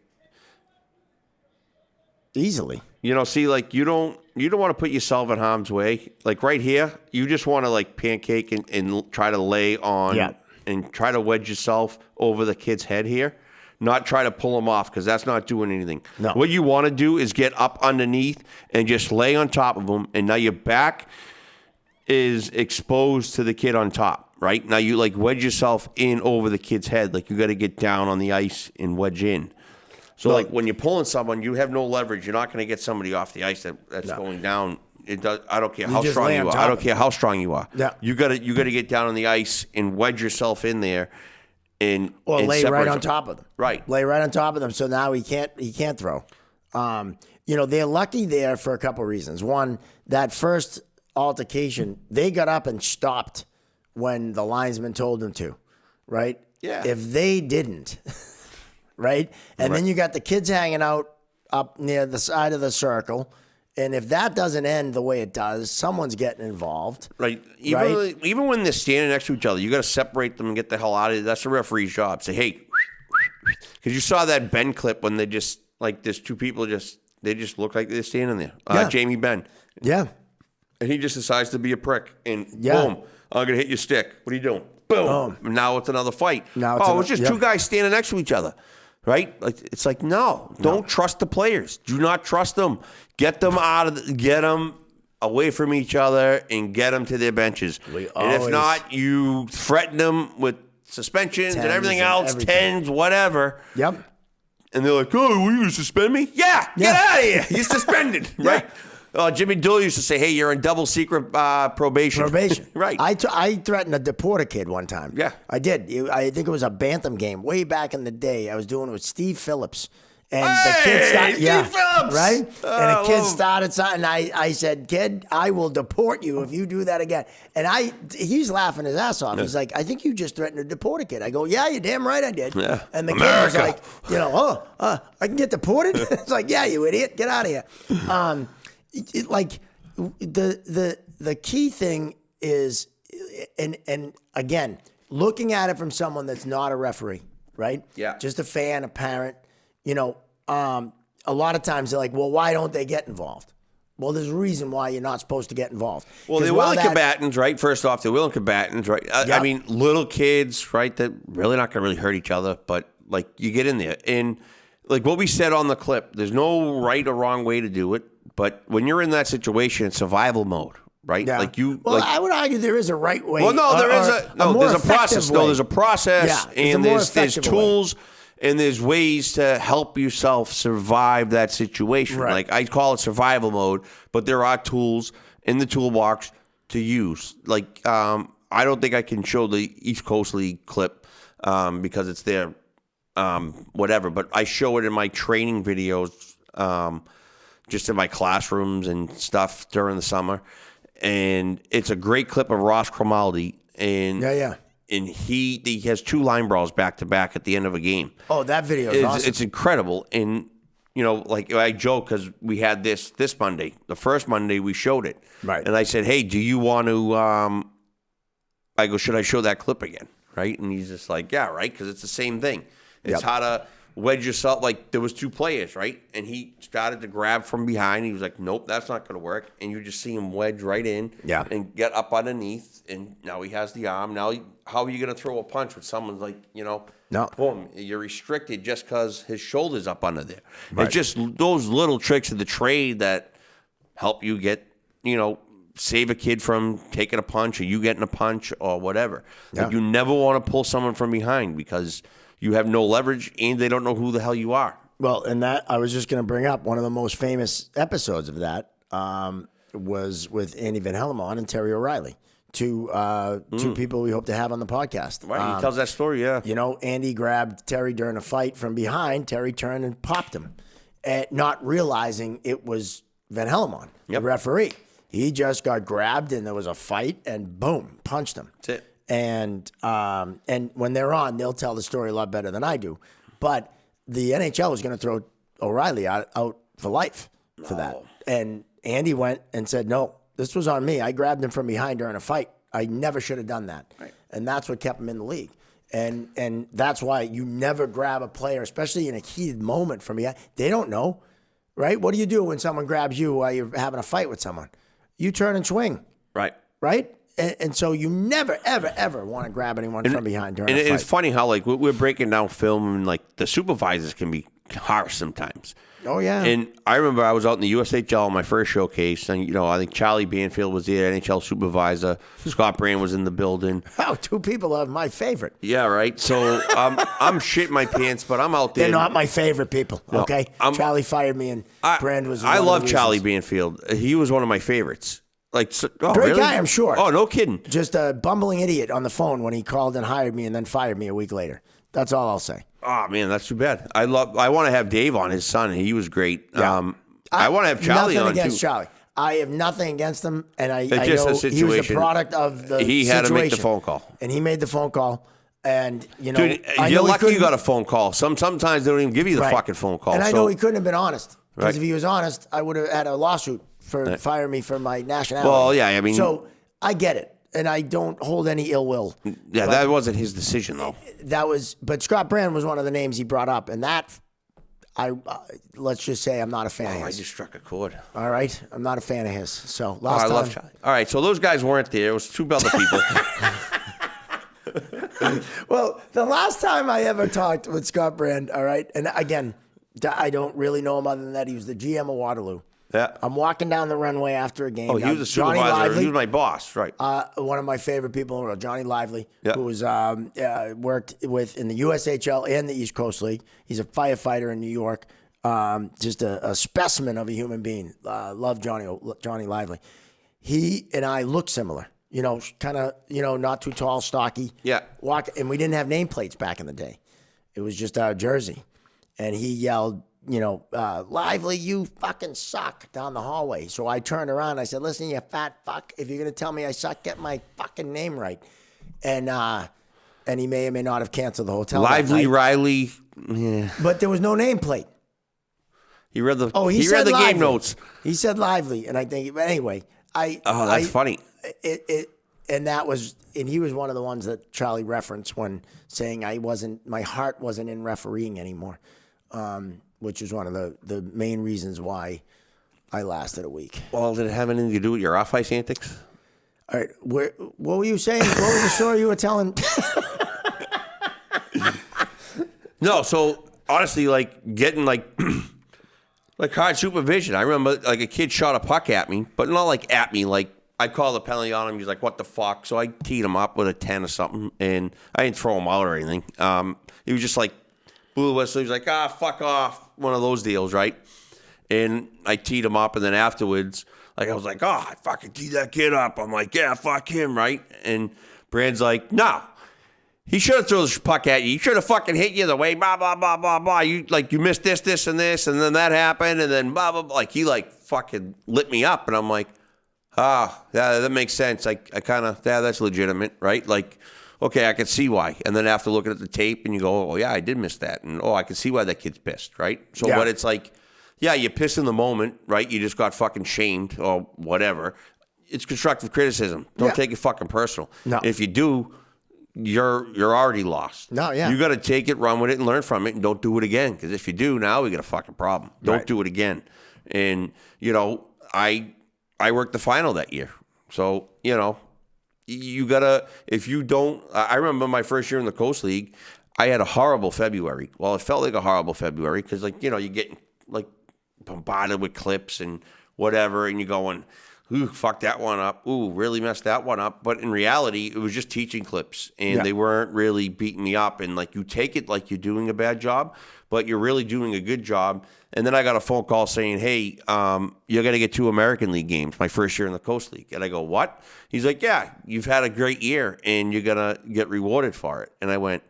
easily. See, like you don't want to put yourself in harm's way. Like right here, you just want to like pancake and try to lay on and try to wedge yourself over the kid's head here. Not try to pull him off because that's not doing anything. No. What you want to do is get up underneath and just lay on top of him. And now your back is exposed to the kid on top, right? Now you like wedge yourself in over the kid's head. Like you got to get down on the ice and wedge in. So like when you're pulling someone, you have no leverage. You're not going to get somebody off the ice that's going down. It does. I don't care how strong you are. I don't care how strong you are. Yeah. You got to get down on the ice and wedge yourself in there. And lay right on top of them. Right. Lay right on top of them. So now he can't throw. They're lucky there for a couple of reasons. One, that first altercation, they got up and stopped when the linesman told them to, right? Yeah. If they didn't, right? And then you got the kids hanging out up near the side of the circle. And if that doesn't end the way it does, someone's getting involved. Right. Even when they're standing next to each other, you got to separate them and get the hell out of there. That's the referee's job. Say, hey, because you saw that Ben clip when they just, like, there's two people they just look like they're standing there. Jamie Benn. Yeah. And he just decides to be a prick. And boom, I'm going to hit your stick. What are you doing? Boom. Now it's another fight. It was just two guys standing next to each other. Right? Like, it's like, no, don't trust the players. Do not trust them. Get them get them away from each other and get them to their benches. And if not, you threaten them with suspensions and everything else, tens, whatever. Yep. And they're like, oh, were you going to suspend me? Yeah, get out of here. You're suspended, right? Jimmy Doyle used to say, hey, you're in double secret probation. Right. I threatened to deport a kid one time. Yeah. I did. I think it was a Bantam game way back in the day. I was doing it with Steve Phillips. And the kid started, Steve Phillips! Right? And the kid started something. I said, kid, I will deport you if you do that again. And he's laughing his ass off. He's like, I think you just threatened to deport a kid. I go, yeah, you're damn right I did. Yeah. And the kid was like, I can get deported? It's like, yeah, you idiot. Get out of here. The key thing is, and again, looking at it from someone that's not a referee, right? Yeah. Just a fan, a parent. A lot of times they're like, well, why don't they get involved? Well, there's a reason why you're not supposed to get involved. Well, they're willing combatants, right? First off, they're willing combatants, right? I mean, little kids, right, that really not going to really hurt each other, but, like, you get in there. And, like, what we said on the clip, there's no right or wrong way to do it, but when you're in that situation, it's survival mode, right? Yeah. Well, I would argue there is a right way. Well, no, there's a process. Way. No, there's a process, and there's tools. Way. And there's ways to help yourself survive that situation. Right. Like, I call it survival mode, but there are tools in the toolbox to use. Like, I don't think I can show the East Coast League clip because it's there, whatever. But I show it in my training videos, just in my classrooms and stuff during the summer. And it's a great clip of Ross Cromaldi. And And he has two line brawls back to back at the end of a game. Oh, that video is awesome. It's incredible. And, like I joke because we had this Monday. The first Monday we showed it. Right. And I said, hey, do you want to, I go, should I show that clip again? Right. And he's just like, yeah, right. Because it's the same thing. It's how to wedge yourself. Like, there was two players, right? And he started to grab from behind. He was like, nope, that's not going to work. And you just see him wedge right in and get up underneath. And now he has the arm. Now, how are you going to throw a punch with someone like, boom, you're restricted just because his shoulder's up under there. Right. It's just those little tricks of the trade that help you get, save a kid from taking a punch or you getting a punch or whatever. Yeah. Like, you never want to pull someone from behind because you have no leverage and they don't know who the hell you are. Well, and that I was just going to bring up one of the most famous episodes of that was with Andy Van Hellemond and Terry O'Reilly. Two people we hope to have on the podcast. Right, he tells that story, yeah. Andy grabbed Terry during a fight from behind. Terry turned and popped him, not realizing it was Van Hellemond, the referee. He just got grabbed and there was a fight and boom, punched him. That's it. And when they're on, they'll tell the story a lot better than I do. But the NHL was going to throw O'Reilly out for life for that. And Andy went and said, no, this was on me. I grabbed him from behind during a fight. I never should have done that. Right. And that's what kept him in the league. And that's why you never grab a player, especially in a heated moment from behind. They don't know, right? What do you do when someone grabs you while you're having a fight with someone? You turn and swing. Right. Right? And so you never, ever, ever want to grab anyone from behind during a fight. And it's funny how, like, we're breaking down film and, like, the supervisors can be harsh sometimes. Oh, yeah. And I remember I was out in the USHL on my first showcase, and, I think Charlie Banfield was there, NHL supervisor. Scott Brand was in the building. Oh, two people are my favorite. Yeah, right. So I'm shitting my pants, but I'm out there. They're not my favorite people, okay? Charlie fired me, and Brand was I love Charlie Banfield. He was one of my favorites. Like, great really? guy, I'm sure. Oh, no kidding. Just a bumbling idiot on the phone when he called and hired me and then fired me a week later. That's all I'll say. Oh, man, that's too bad. I want to have Dave on, his son. He was great. Yeah. I want to have Charlie on, nothing against too. Charlie. I have nothing against him, and I know a he was the product of the He had situation. to make the phone call. And he made the phone call. And, you know, dude, you're lucky you got a phone call. Sometimes they don't even give you the fucking phone call. And I know he couldn't have been honest. Because if he was honest, I would have had a lawsuit for firing me for my nationality. Well, yeah, I mean. So I get it. And I don't hold any ill will. Yeah, that wasn't his decision, though. But Scott Brand was one of the names he brought up. And that, let's just say I'm not a fan of his. I just struck a chord. All right? I'm not a fan of his. So last time. I love Charlie. All right, so those guys weren't there. It was two other people. Well, the last time I ever talked with Scott Brand, all right, and again, I don't really know him other than that he was the GM of Waterloo. Yeah. I'm walking down the runway after a game. Oh, he was a supervisor. Lively, he was my boss, right? One of my favorite people in the world, Johnny Lively, who was worked with in the USHL and the East Coast League. He's a firefighter in New York. Just a specimen of a human being. Love Johnny Lively. He and I look similar. You know, kind of, you know, not too tall, stocky. Yeah. And we didn't have nameplates back in the day. It was just our jersey. And he yelled, you know, Lively, you fucking suck down the hallway. So I turned around and I said, listen, you fat fuck, if you're going to tell me I suck, get my fucking name right. And he may or may not have canceled the hotel. Lively, Riley. Yeah. But there was no nameplate. He read the game notes. He said Lively. And I think, but anyway, that's funny. And he was one of the ones that Charlie referenced when saying my heart wasn't in refereeing anymore, which was one of the main reasons why I lasted a week. Well, did it have anything to do with your off-ice antics? All right, what were you saying? What was the story you were telling? No, so honestly, like getting like hard supervision. I remember like a kid shot a puck at me, but not like at me, like. I called the penalty on him. He's like, what the fuck? So I teed him up with a 10 or something, and I didn't throw him out or anything. He was just like, blew the whistle. He was like, fuck off. One of those deals, right? And I teed him up, and then afterwards, like I was like, I fucking teed that kid up. I'm like, yeah, fuck him, right? And Brand's like, no. He should have thrown the puck at you. He should have fucking hit you the way, blah, blah, blah, blah, blah. You missed this, and this, and then that happened, and then blah, blah, blah. Like, he like fucking lit me up, and I'm like, yeah, that makes sense. I kind of, that's legitimate, right? Like, okay, I can see why. And then after looking at the tape and you go, oh, yeah, I did miss that. And, I can see why that kid's pissed, right? So, but it's like, yeah, you're pissed in the moment, right? You just got fucking shamed or whatever. It's constructive criticism. Don't take it fucking personal. No. If you do, you're already lost. No, yeah. You got to take it, run with it, and learn from it, and don't do it again. Because if you do, now we got a fucking problem. Don't do it again. And, you know, I worked the final that year. So, you know, you got to, if you don't, I remember my first year in the Coast League, I had a horrible February. Well, it felt like a horrible February because, like, you know, you're getting, like, bombarded with clips and whatever, and you're going, ooh, fuck that one up. Ooh, really messed that one up. But in reality, it was just teaching clips, and they weren't really beating me up. And, like, you take it like you're doing a bad job, but you're really doing a good job. And then I got a phone call saying, hey, you're going to get 2 American League games, my first year in the Coast League. And I go, what? He's like, yeah, you've had a great year, and you're going to get rewarded for it. And I went,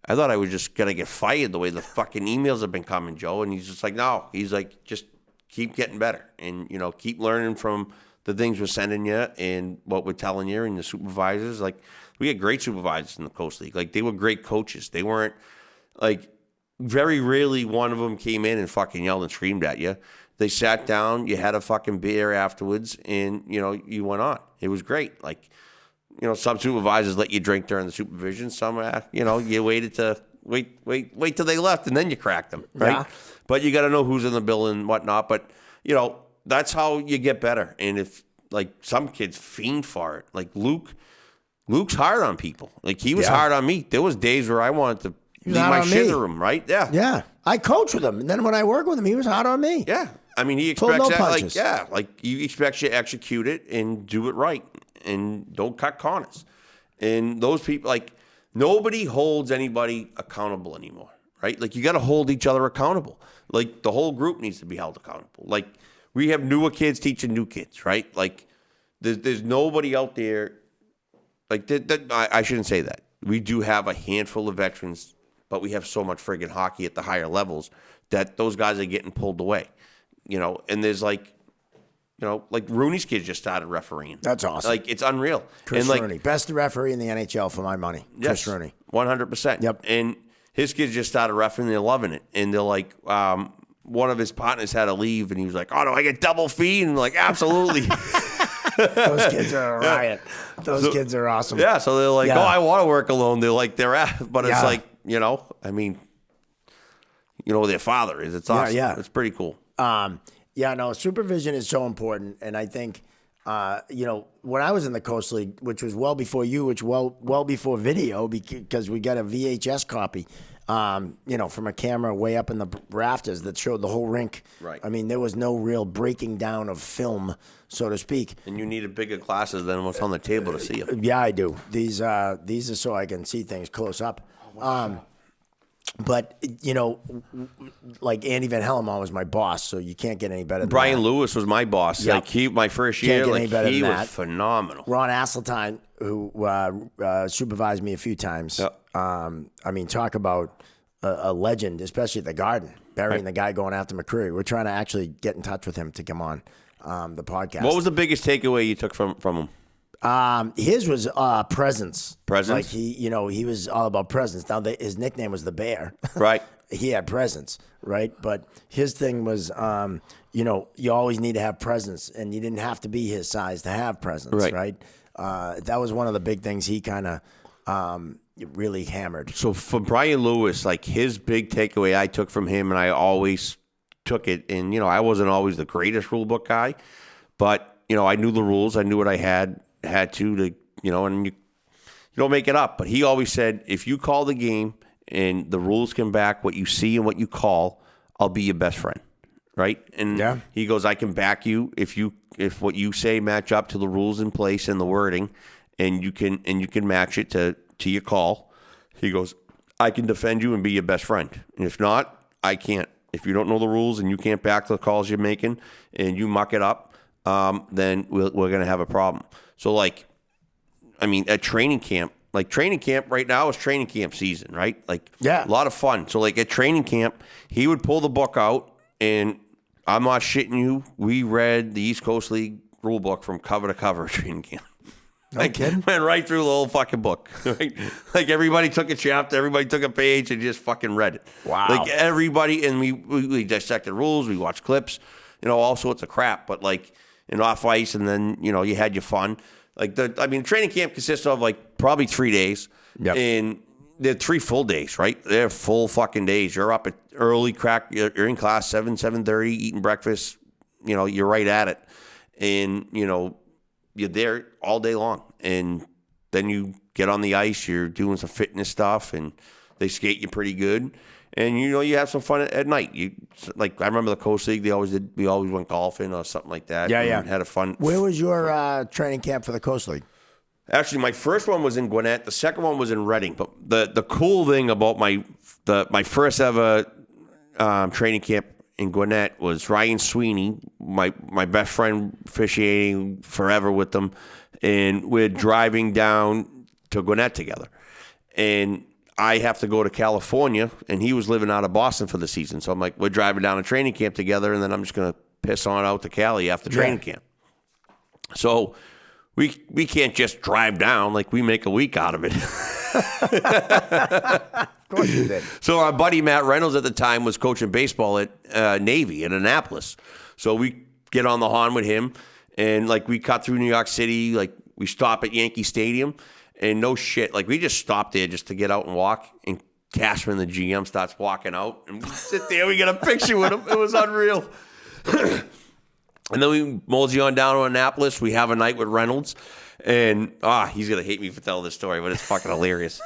I thought I was just going to get fired the way the fucking emails have been coming, Joe. And he's just like, no. He's like, just keep getting better and, you know, keep learning from the things we're sending you and what we're telling you and the supervisors. Like, we had great supervisors in the Coast League. Like, they were great coaches. They weren't, like, very rarely one of them came in and fucking yelled and screamed at you. They sat down, you had a fucking beer afterwards, and, you know, you went on. It was great. Like, you know, some supervisors let you drink during the supervision. Some, you know, you waited to wait till they left, and then you cracked them, right? Yeah. But you got to know who's in the building and whatnot. But, you know, that's how you get better. And if, like, some kids fiend for it. Like, Luke's hard on people. Like, he was hard on me. There was days where I wanted to leave my shit in the room, right? Yeah. Yeah. I coach with him. And then when I work with him, he was hard on me. Yeah. I mean, he expects that, like he expects you to execute it and do it right and don't cut corners. And those people, like, nobody holds anybody accountable anymore, right? Like, you got to hold each other accountable. Like, the whole group needs to be held accountable. Like, we have newer kids teaching new kids, right? Like, there's nobody out there, like, I shouldn't say that. We do have a handful of veterans, but we have so much friggin' hockey at the higher levels that those guys are getting pulled away, you know? And there's, like, like Rooney's kids just started refereeing. That's awesome. Like, it's unreal. Chris and Rooney, best referee in the NHL for my money. Chris Rooney. 100%. Yep. And his kids just started refereeing. They're loving it. And they're like, one of his partners had to leave, and he was like, "Oh, do I get double fee?" And like, absolutely. Those kids are a riot. Those kids are awesome. Yeah, so they're like, "Oh, I want to work alone." They're like, but it's like, I mean, their father is. It's awesome. Yeah. It's pretty cool. Supervision is so important, and I think, when I was in the Coast League, which was well before you, which well before video, because we got a VHS copy. From a camera way up in the rafters that showed the whole rink. Right. I mean, there was no real breaking down of film, so to speak. And you needed bigger glasses than what's on the table to see them. Yeah, I do. These are so I can see things close up. But, like Andy Van Hellemond was my boss, so you can't get any better than Brian that. Lewis was my boss. Yep. Like, my first year, he was phenomenal. Ron Asseltine, who supervised me a few times. Yep. Talk about a legend, especially at the Garden, burying the guy going after McCreary. We're trying to actually get in touch with him to come on the podcast. What was the biggest takeaway you took from him? His was presence. Presence? Like he was all about presence. Now his nickname was the Bear. Right. He had presence, right? But his thing was, you always need to have presence, and you didn't have to be his size to have presence, right? That was one of the big things he kind of really hammered. So for Brian Lewis, like his big takeaway I took from him, and I always took it, and I wasn't always the greatest rule book guy, but I knew the rules. I knew what I had to, and you don't make it up. But he always said, if you call the game and the rules come back, what you see and what you call, I'll be your best friend, right? And he goes, I can back you if what you say match up to the rules in place and the wording, and you can match it to your call. He goes, I can defend you and be your best friend. And if not, I can't. If you don't know the rules and you can't back the calls you're making and you muck it up, then we're going to have a problem. So, at training camp, right now is training camp season, right? A lot of fun. So, at training camp, he would pull the book out, and I'm not shitting you, we read the East Coast League rule book from cover to cover at training camp. No kidding? Went right through the whole fucking book. Right? Everybody took a chapter, everybody took a page, and just fucking read it. Wow. Everybody, and we dissected rules, we watched clips, all sorts of crap, but and off ice, and then you had your fun. Training camp consists of probably 3 days, and they're 3 full days, right? They're full fucking days. You're up at early you're in class 7:30, eating breakfast. You're right at it, and you're there all day long, and then you get on the ice. You're doing some fitness stuff, and they skate you pretty good. And you have some fun at night. I remember the Coast League. We always went golfing or something like that. And had a fun. Where was your training camp for the Coast League? Actually, my first one was in Gwinnett. The second one was in Reading. But the cool thing about my first ever training camp in Gwinnett was Ryan Sweeney, my best friend, officiating forever with them, and we're driving down to Gwinnett together, and I have to go to California, and he was living out of Boston for the season. So I'm like, we're driving down to training camp together, and then I'm just going to piss on out to Cali after training camp. So we can't just drive down. We make a week out of it. Of course you did. So our buddy Matt Reynolds at the time was coaching baseball at Navy in Annapolis. So we get on the horn with him, and we cut through New York City. We stop at Yankee Stadium. And no shit, we just stopped there just to get out and walk, and Cashman, the GM, starts walking out, and we sit there, we get a picture with him. It was unreal. And then we mosey on down to Annapolis. We have a night with Reynolds, and he's going to hate me for telling this story, but it's fucking hilarious.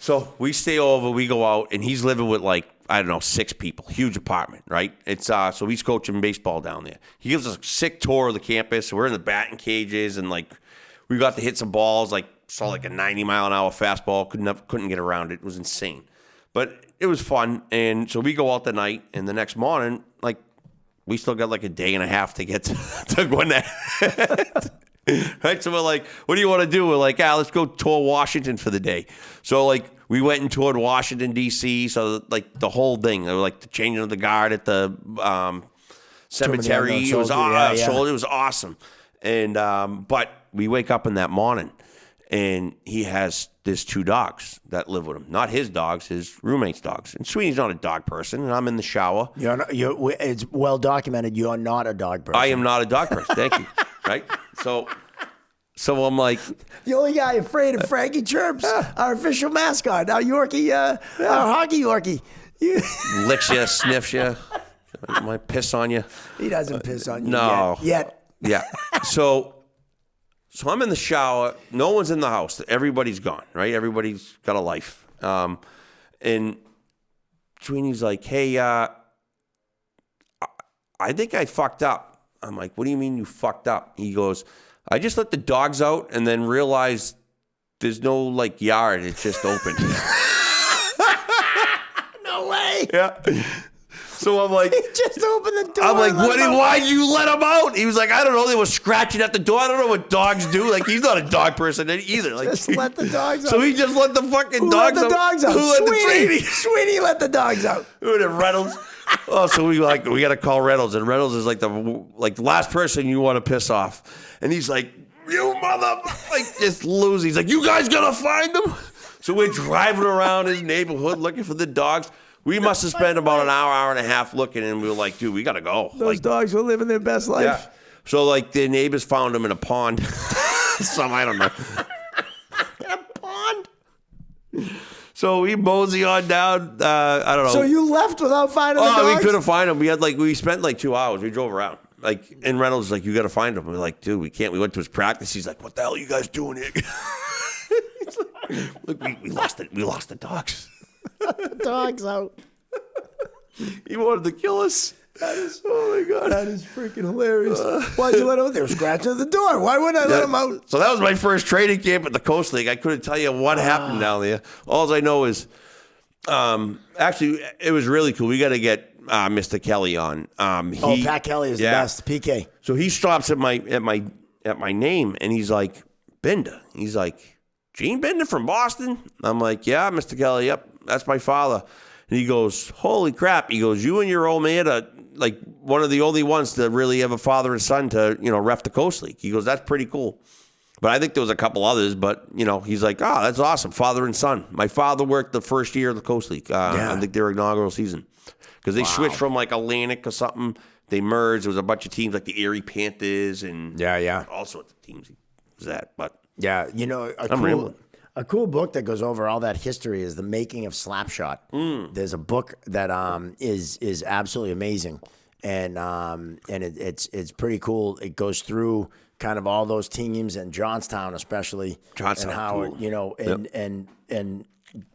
So we stay over, we go out, and he's living with 6 people, huge apartment, right? It's so he's coaching baseball down there. He gives us a sick tour of the campus. We're in the batting cages, and we got to hit some balls, saw a 90-mile-an-hour fastball, couldn't get around it. It was insane. But it was fun, and so we go out the night, and the next morning, we still got a day and a half to get to Gwinnett. Right? So we're like, what do you want to do? We're like, let's go tour Washington for the day. So, we went and toured Washington, D.C., so, the whole thing. They were, the changing of the guard at the cemetery. It was Soldier, it was awesome. And but we wake up in that morning, and he has there's 2 dogs that live with him. Not his dogs, his roommate's dogs. And Sweeney's not a dog person, and I'm in the shower. It's well documented. You are not a dog person. I am not a dog person. Thank you. Right? So I'm like, the only guy afraid of Frankie Chirps, our official mascot, our Yorkie, our hockey Yorkie. Licks you, sniffs you, might piss on you. He doesn't piss on you yet. Yeah. So I'm in the shower. No one's in the house. Everybody's gone, right? Everybody's got a life. And Sweeney's like, hey, I think I fucked up. I'm like, what do you mean you fucked up? He goes, I just let the dogs out and then realized there's no like yard. It's just open. No way. Yeah. So I'm like, he just opened the door. I'm like, why'd you let him out? He was like, I don't know. They were scratching at the door. I don't know what dogs do. Like, he's not a dog person either. Like, just let the dogs out. So he just let the fucking dogs out. Who let the dogs out? Who let Sweeney. Sweeney let the dogs out. Who did Reynolds? Oh, so we got to call Reynolds, and Reynolds is like the last person you want to piss off, and he's like, you mother, like just lose. He's like, you guys gonna find them? So we're driving around his neighborhood looking for the dogs. We must have spent about an hour and a half looking, and we were like, dude, we gotta go. Those dogs were living their best life. Yeah. So like the neighbors found him in a pond. Some I don't know. In a pond. So we mosey on down. I don't know. So you left without finding the dogs? Oh, we couldn't find them. We spent like 2 hours. We drove around. Like, and Reynolds was like, you got to find him. We're like, dude, we can't. We went to his practice. He's like, what the hell are you guys doing here? Look, we lost it. We lost the dogs. The dogs out. He wanted to kill us. Oh my God. That is freaking hilarious. Why'd you let them out? They were scratching at the door. Why wouldn't I let them out? So that was my first training camp at the Coast League. I couldn't tell you what happened down there. All I know is, actually, it was really cool. We got to get Mr. Kelly on. Pat Kelly is the best. PK. So he stops at my name, and he's like, Bender. He's like, Gene Bender from Boston? I'm like, yeah, Mr. Kelly. Yep, that's my father. And he goes, holy crap. He goes, you and your old man are like one of the only ones to really have a father and son to, ref the Coast League. He goes, that's pretty cool. But I think there was a couple others, but, he's like, oh, that's awesome. Father and son. My father worked the first year of the Coast League. I think their inaugural season. Because they switched from like Atlantic or something. They merged. There was a bunch of teams like the Erie Panthers and all sorts of teams. Was that? But yeah, a cool book that goes over all that history is The Making of Slapshot. There's a book that is absolutely amazing, and it's pretty cool. It goes through kind of all those teams and Johnstown especially, and how cool. and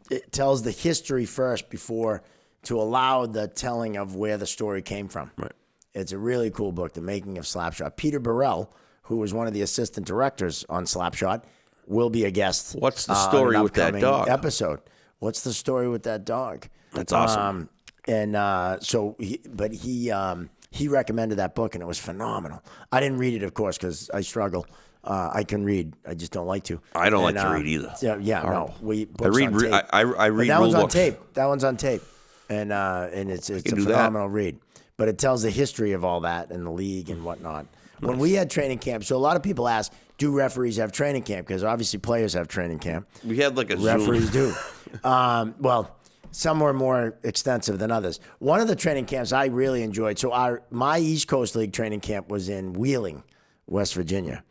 it tells the history first before to allow the telling of where the story came from. Right. It's a really cool book, The Making of Slapshot. Peter Burrell, who was one of the assistant directors on Slapshot, will be a guest. What's the story with that dog? Episode. What's the story with that dog? That's awesome. He recommended that book, and it was phenomenal. I didn't read it, of course, because I struggle. I can read. I just don't like to. I don't like to read either. No. I read. I read. That one's rule on books. tape. That one's on tape, and it's a phenomenal read. But it tells the history of all that and the league and whatnot. Nice. When we had training camp, so a lot of people ask, do referees have training camp? Because obviously players have training camp. We had like a referees Zoom. do. Well, some were more extensive than others. One of the training camps I really enjoyed. So my East Coast League training camp was in Wheeling, West Virginia.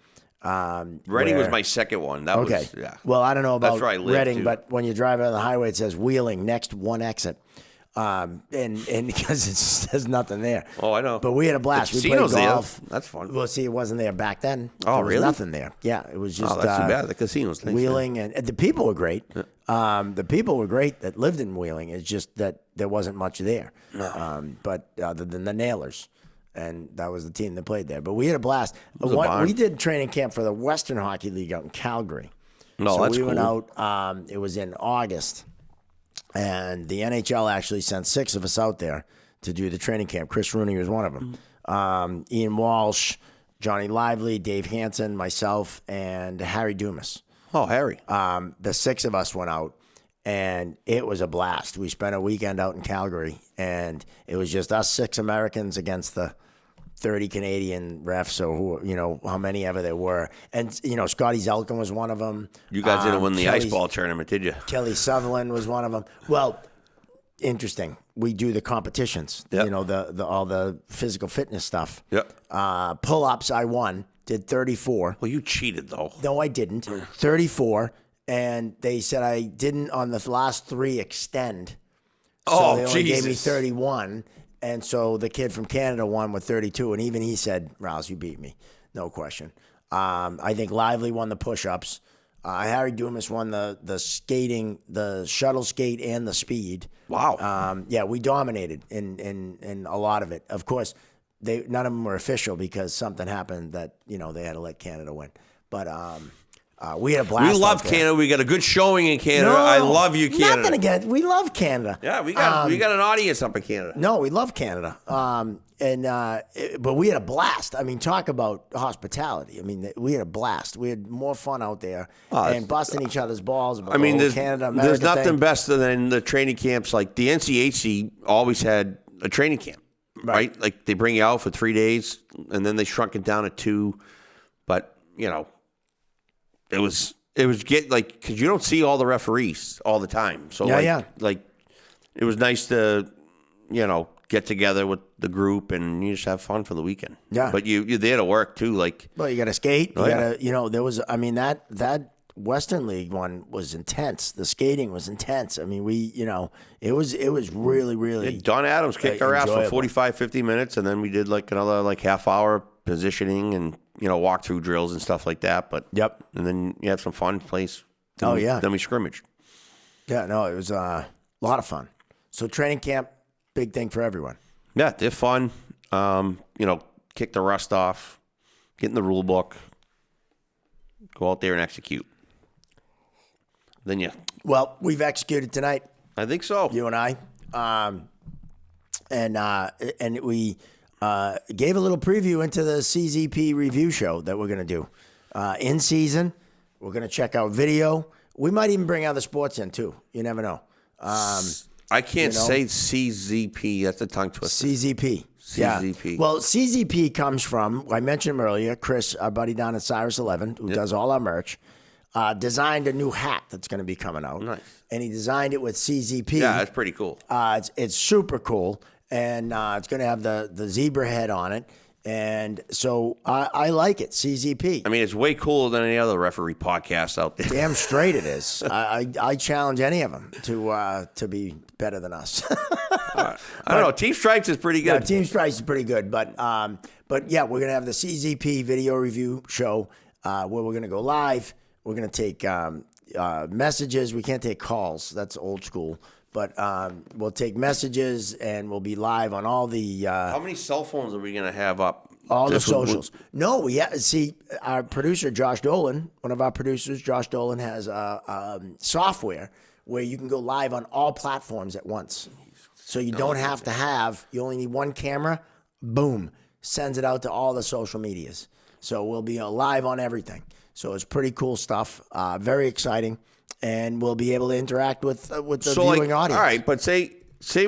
Reading was my second one. That okay. was, yeah. Well, I don't know about Reading, too. but when you drive on the highway, it says Wheeling, next one exit. And because it says nothing there. Oh, I know. But we had a blast. The we played golf. There. That's fun. Well, see, it wasn't there back then. Oh, there was really? nothing there. Yeah, it was just. Oh, that's too bad. The casinos. Wheeling, and the people were great. Yeah. The people were great that lived in Wheeling. It's just that there wasn't much there. No. But other than the Nailers, and that was the team that played there. But we had a blast. We did training camp for the Western Hockey League out in Calgary. No, so that's we cool. went out. It was in August. And the NHL actually sent 6 of us out there to do the training camp. Chris Rooney was one of them. Ian Walsh, Johnny Lively, Dave Hansen, myself, and Harry Dumas. Oh, Harry. The 6 of us went out, and it was a blast. We spent a weekend out in Calgary, and it was just us 6 Americans against the 30 Canadian refs, or who, how many ever there were. And, Scotty Zelkin was one of them. You guys didn't win the ice ball tournament, did you? Kelly Sutherland was one of them. Well, interesting. We do the competitions, Yep. all the physical fitness stuff. Yep. Pull-ups, I won, did 34. Well, you cheated, though. No, I didn't. 34. And they said I didn't on the last 3 extend. So they only gave me 31. And so the kid from Canada won with 32. And even he said, Rouse, you beat me. No question. I think Lively won the push-ups. Harry Dumas won the skating, the shuttle skate, and the speed. Wow. Yeah, we dominated in a lot of it. Of course, none of them were official because something happened that, they had to let Canada win. But we had a blast. We love Canada. We got a good showing in Canada. No, I love you, Canada. Nothing against. We love Canada. Yeah, we got an audience up in Canada. No, we love Canada. But we had a blast. I mean, talk about hospitality. I mean, we had a blast. We had more fun out there and busting each other's balls. About there's America nothing thing. better than the training camps. Like the NCHC always had a training camp, right? Like they bring you out for 3 days, and then they shrunk it down to 2. But it was because you don't see all the referees all the time. So it was nice to get together with the group and you just have fun for the weekend. Yeah, but you're there to work too. Well, you got to skate. There was. I mean that Western League one was intense. The skating was intense. I mean it was really really. Don Adams kicked our ass for 45, 50 minutes, and then we did another half hour positioning and walk through drills and stuff like that. But and then you had some fun plays. Then we scrimmaged. Yeah, no, it was a lot of fun. So training camp, big thing for everyone. Yeah, they're fun. Kick the rust off, get in the rule book, go out there and execute. Then Well, we've executed tonight. I think so. You and I, and we gave a little preview into the CZP review show that we're going to do in season. We're going to check out video. We might even bring other sports in too. You never know. I can't say CZP. That's a tongue twister. CZP. CZP. Yeah. Well, CZP comes from, I mentioned him earlier, Chris, our buddy down at Cyrus 11, who does all our merch, designed a new hat that's going to be coming out. Nice. And he designed it with CZP. Yeah, that's pretty cool. It's super cool. And it's going to have the zebra head on it. And so I like it, CZP. I mean, it's way cooler than any other referee podcast out there. Damn straight it is. I challenge any of them to be better than us. I don't know. Team Stripes is pretty good. Yeah, Team Stripes is pretty good. But yeah, we're going to have the CZP video review show where we're going to go live. We're going to take messages. We can't take calls. That's old school. But we'll take messages and we'll be live on all the. How many cell phones are we going to have up? All the socials. No, see, our producer, Josh Dolan, one of our producers, Josh Dolan, has software where you can go live on all platforms at once. So you don't have to you only need one camera, boom, sends it out to all the social medias. So we'll be live on everything. So it's pretty cool stuff, very exciting. And we'll be able to interact with the viewing audience. All right, but say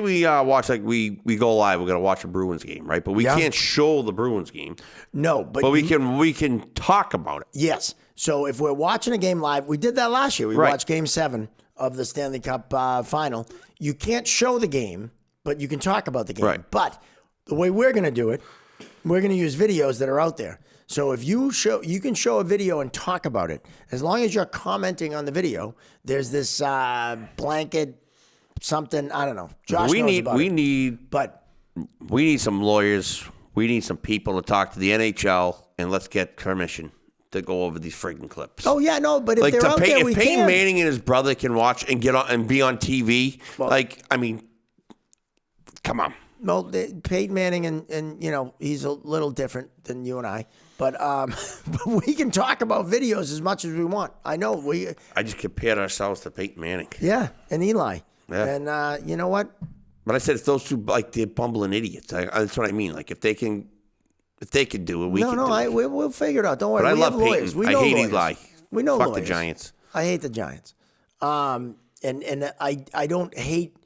we watch we go live. We're gonna watch a Bruins game, right? But we can't show the Bruins game. No, but we can talk about it. Yes. So if we're watching a game live, we did that last year. We watched Game 7 of the Stanley Cup final. You can't show the game, but you can talk about the game. Right. But the way we're gonna do it, we're gonna use videos that are out there. So if you can show a video and talk about it. As long as you're commenting on the video, there's this blanket something, I don't know. Josh knows about it. We need some lawyers. We need some people to talk to the NHL, and let's get permission to go over these friggin' clips. Oh yeah, no, but if they're out there, we can. If Peyton Manning and his brother can watch and get on and be on TV, come on. Well, Peyton Manning and he's a little different than you and I. But we can talk about videos as much as we want. I know I just compared ourselves to Peyton Manning. Yeah, and Eli. Yeah. And you know what? But I said if those two they're bumbling idiots. That's what I mean. Like if they can do it, we can do it. We'll figure it out. Don't worry. But I love lawyers. Peyton. I hate Eli. We know Fuck lawyers. the Giants. I hate the Giants. And I don't hate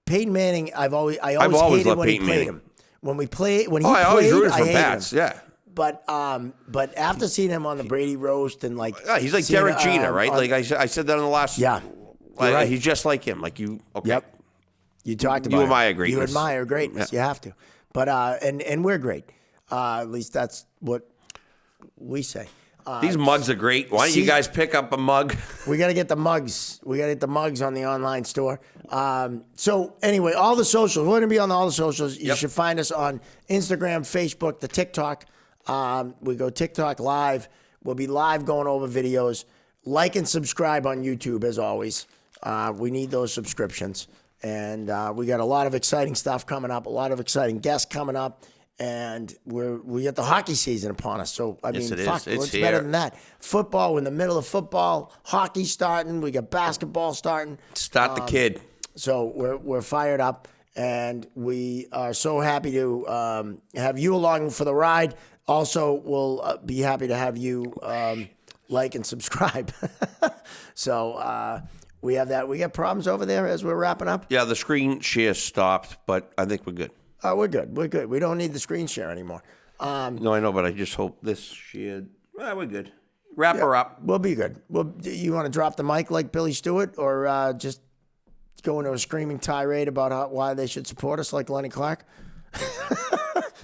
Peyton Manning. I always hated loved when Peyton he played Manning. him. When he played, I always rooted I for hated Bats. him. Yeah. But after seeing him on the Brady roast and like, he's like Derek Jeter, right? Like I said that in the last. Yeah. Right. He's just like him. Like you. Okay. Yep. You talked about you admire greatness. You admire greatness. Yeah. You have to. But and we're great. At least that's what we say. These mugs are great. Why don't you guys pick up a mug? We got to get the mugs. We got to get the mugs on the online store. So anyway, all the socials. We're going to be on all the socials. You should find us on Instagram, Facebook, the TikTok. We go TikTok live. We'll be live going over videos. Like and subscribe on YouTube as always. We need those subscriptions. And we got a lot of exciting stuff coming up, a lot of exciting guests coming up. And we got the hockey season upon us. So, I mean, fuck, what's better than that? Football, we're in the middle of football. Hockey starting. We got basketball starting. Start the kid. So we're fired up. And we are so happy to have you along for the ride. Also, we'll be happy to have you like and subscribe. So we have that. We got problems over there as we're wrapping up? Yeah, the screen share stopped, but I think we're good. We're good. We're good. We don't need the screen share anymore. No, I know, but I just hope this shared. We're good. Wrap her up. We'll be good. You want to drop the mic like Billy Stewart, or just go into a screaming tirade about why they should support us like Lenny Clark?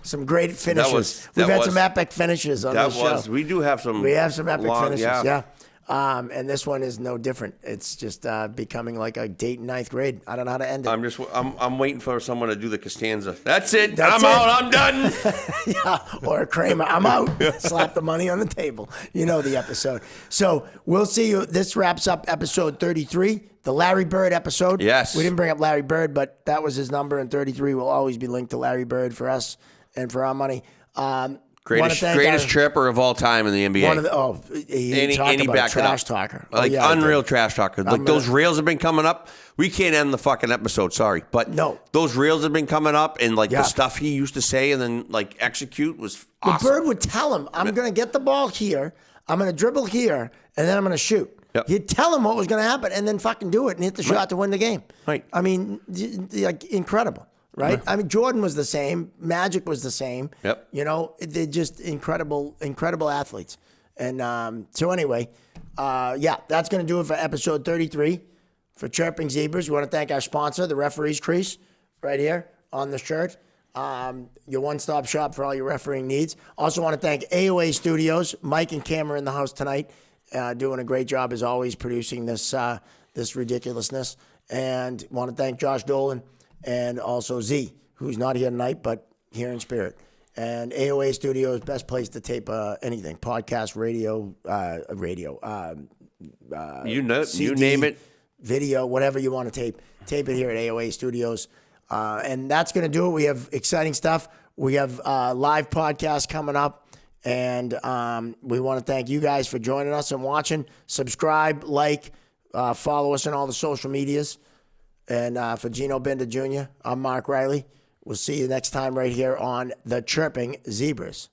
Some great finishes. We've had some epic finishes on this show. We do have some. We have some epic finishes. Yeah. And this one is no different. It's just becoming like a date in ninth grade. I don't know how to end it. I'm waiting for someone to do the Costanza. That's it. I'm out. I'm done. Yeah. Or a Kramer. I'm out. Slap the money on the table. You know the episode. So we'll see you. This wraps up episode 33, the Larry Bird episode. Yes. We didn't bring up Larry Bird, but that was his number, and 33 will always be linked to Larry Bird for us and for our money. Greatest tripper of all time in the NBA. He talked about trash talker. Unreal trash talker. Like those reels have been coming up. We can't end the fucking episode, sorry. But no, those reels have been coming up, and like the stuff he used to say and then like execute was awesome. The Bird would tell him, I'm going to get the ball here, I'm going to dribble here, and then I'm going to shoot. Yep. He'd tell him what was going to happen and then fucking do it and hit the shot to win the game. Right. I mean, like incredible. Right? I mean, Jordan was the same. Magic was the same. Yep. You know, they're just incredible athletes. And so anyway, that's going to do it for episode 33 for Chirping Zebras. We want to thank our sponsor, the Referee's Crease, right here on the shirt. Your one-stop shop for all your refereeing needs. Also want to thank AOA Studios. Mike and Cam are in the house tonight, doing a great job as always producing this ridiculousness. And want to thank Josh Dolan. And also Z, who's not here tonight, but here in spirit. And AOA Studios, best place to tape anything, podcast, radio, CD, you name it, video, whatever you want to tape it here at AOA Studios. And that's going to do it. We have exciting stuff. We have live podcasts coming up, and we want to thank you guys for joining us and watching. Subscribe, like, follow us on all the social medias. And for Gino Bender Jr., I'm Mark Riley. We'll see you next time right here on the Chirping Zebras.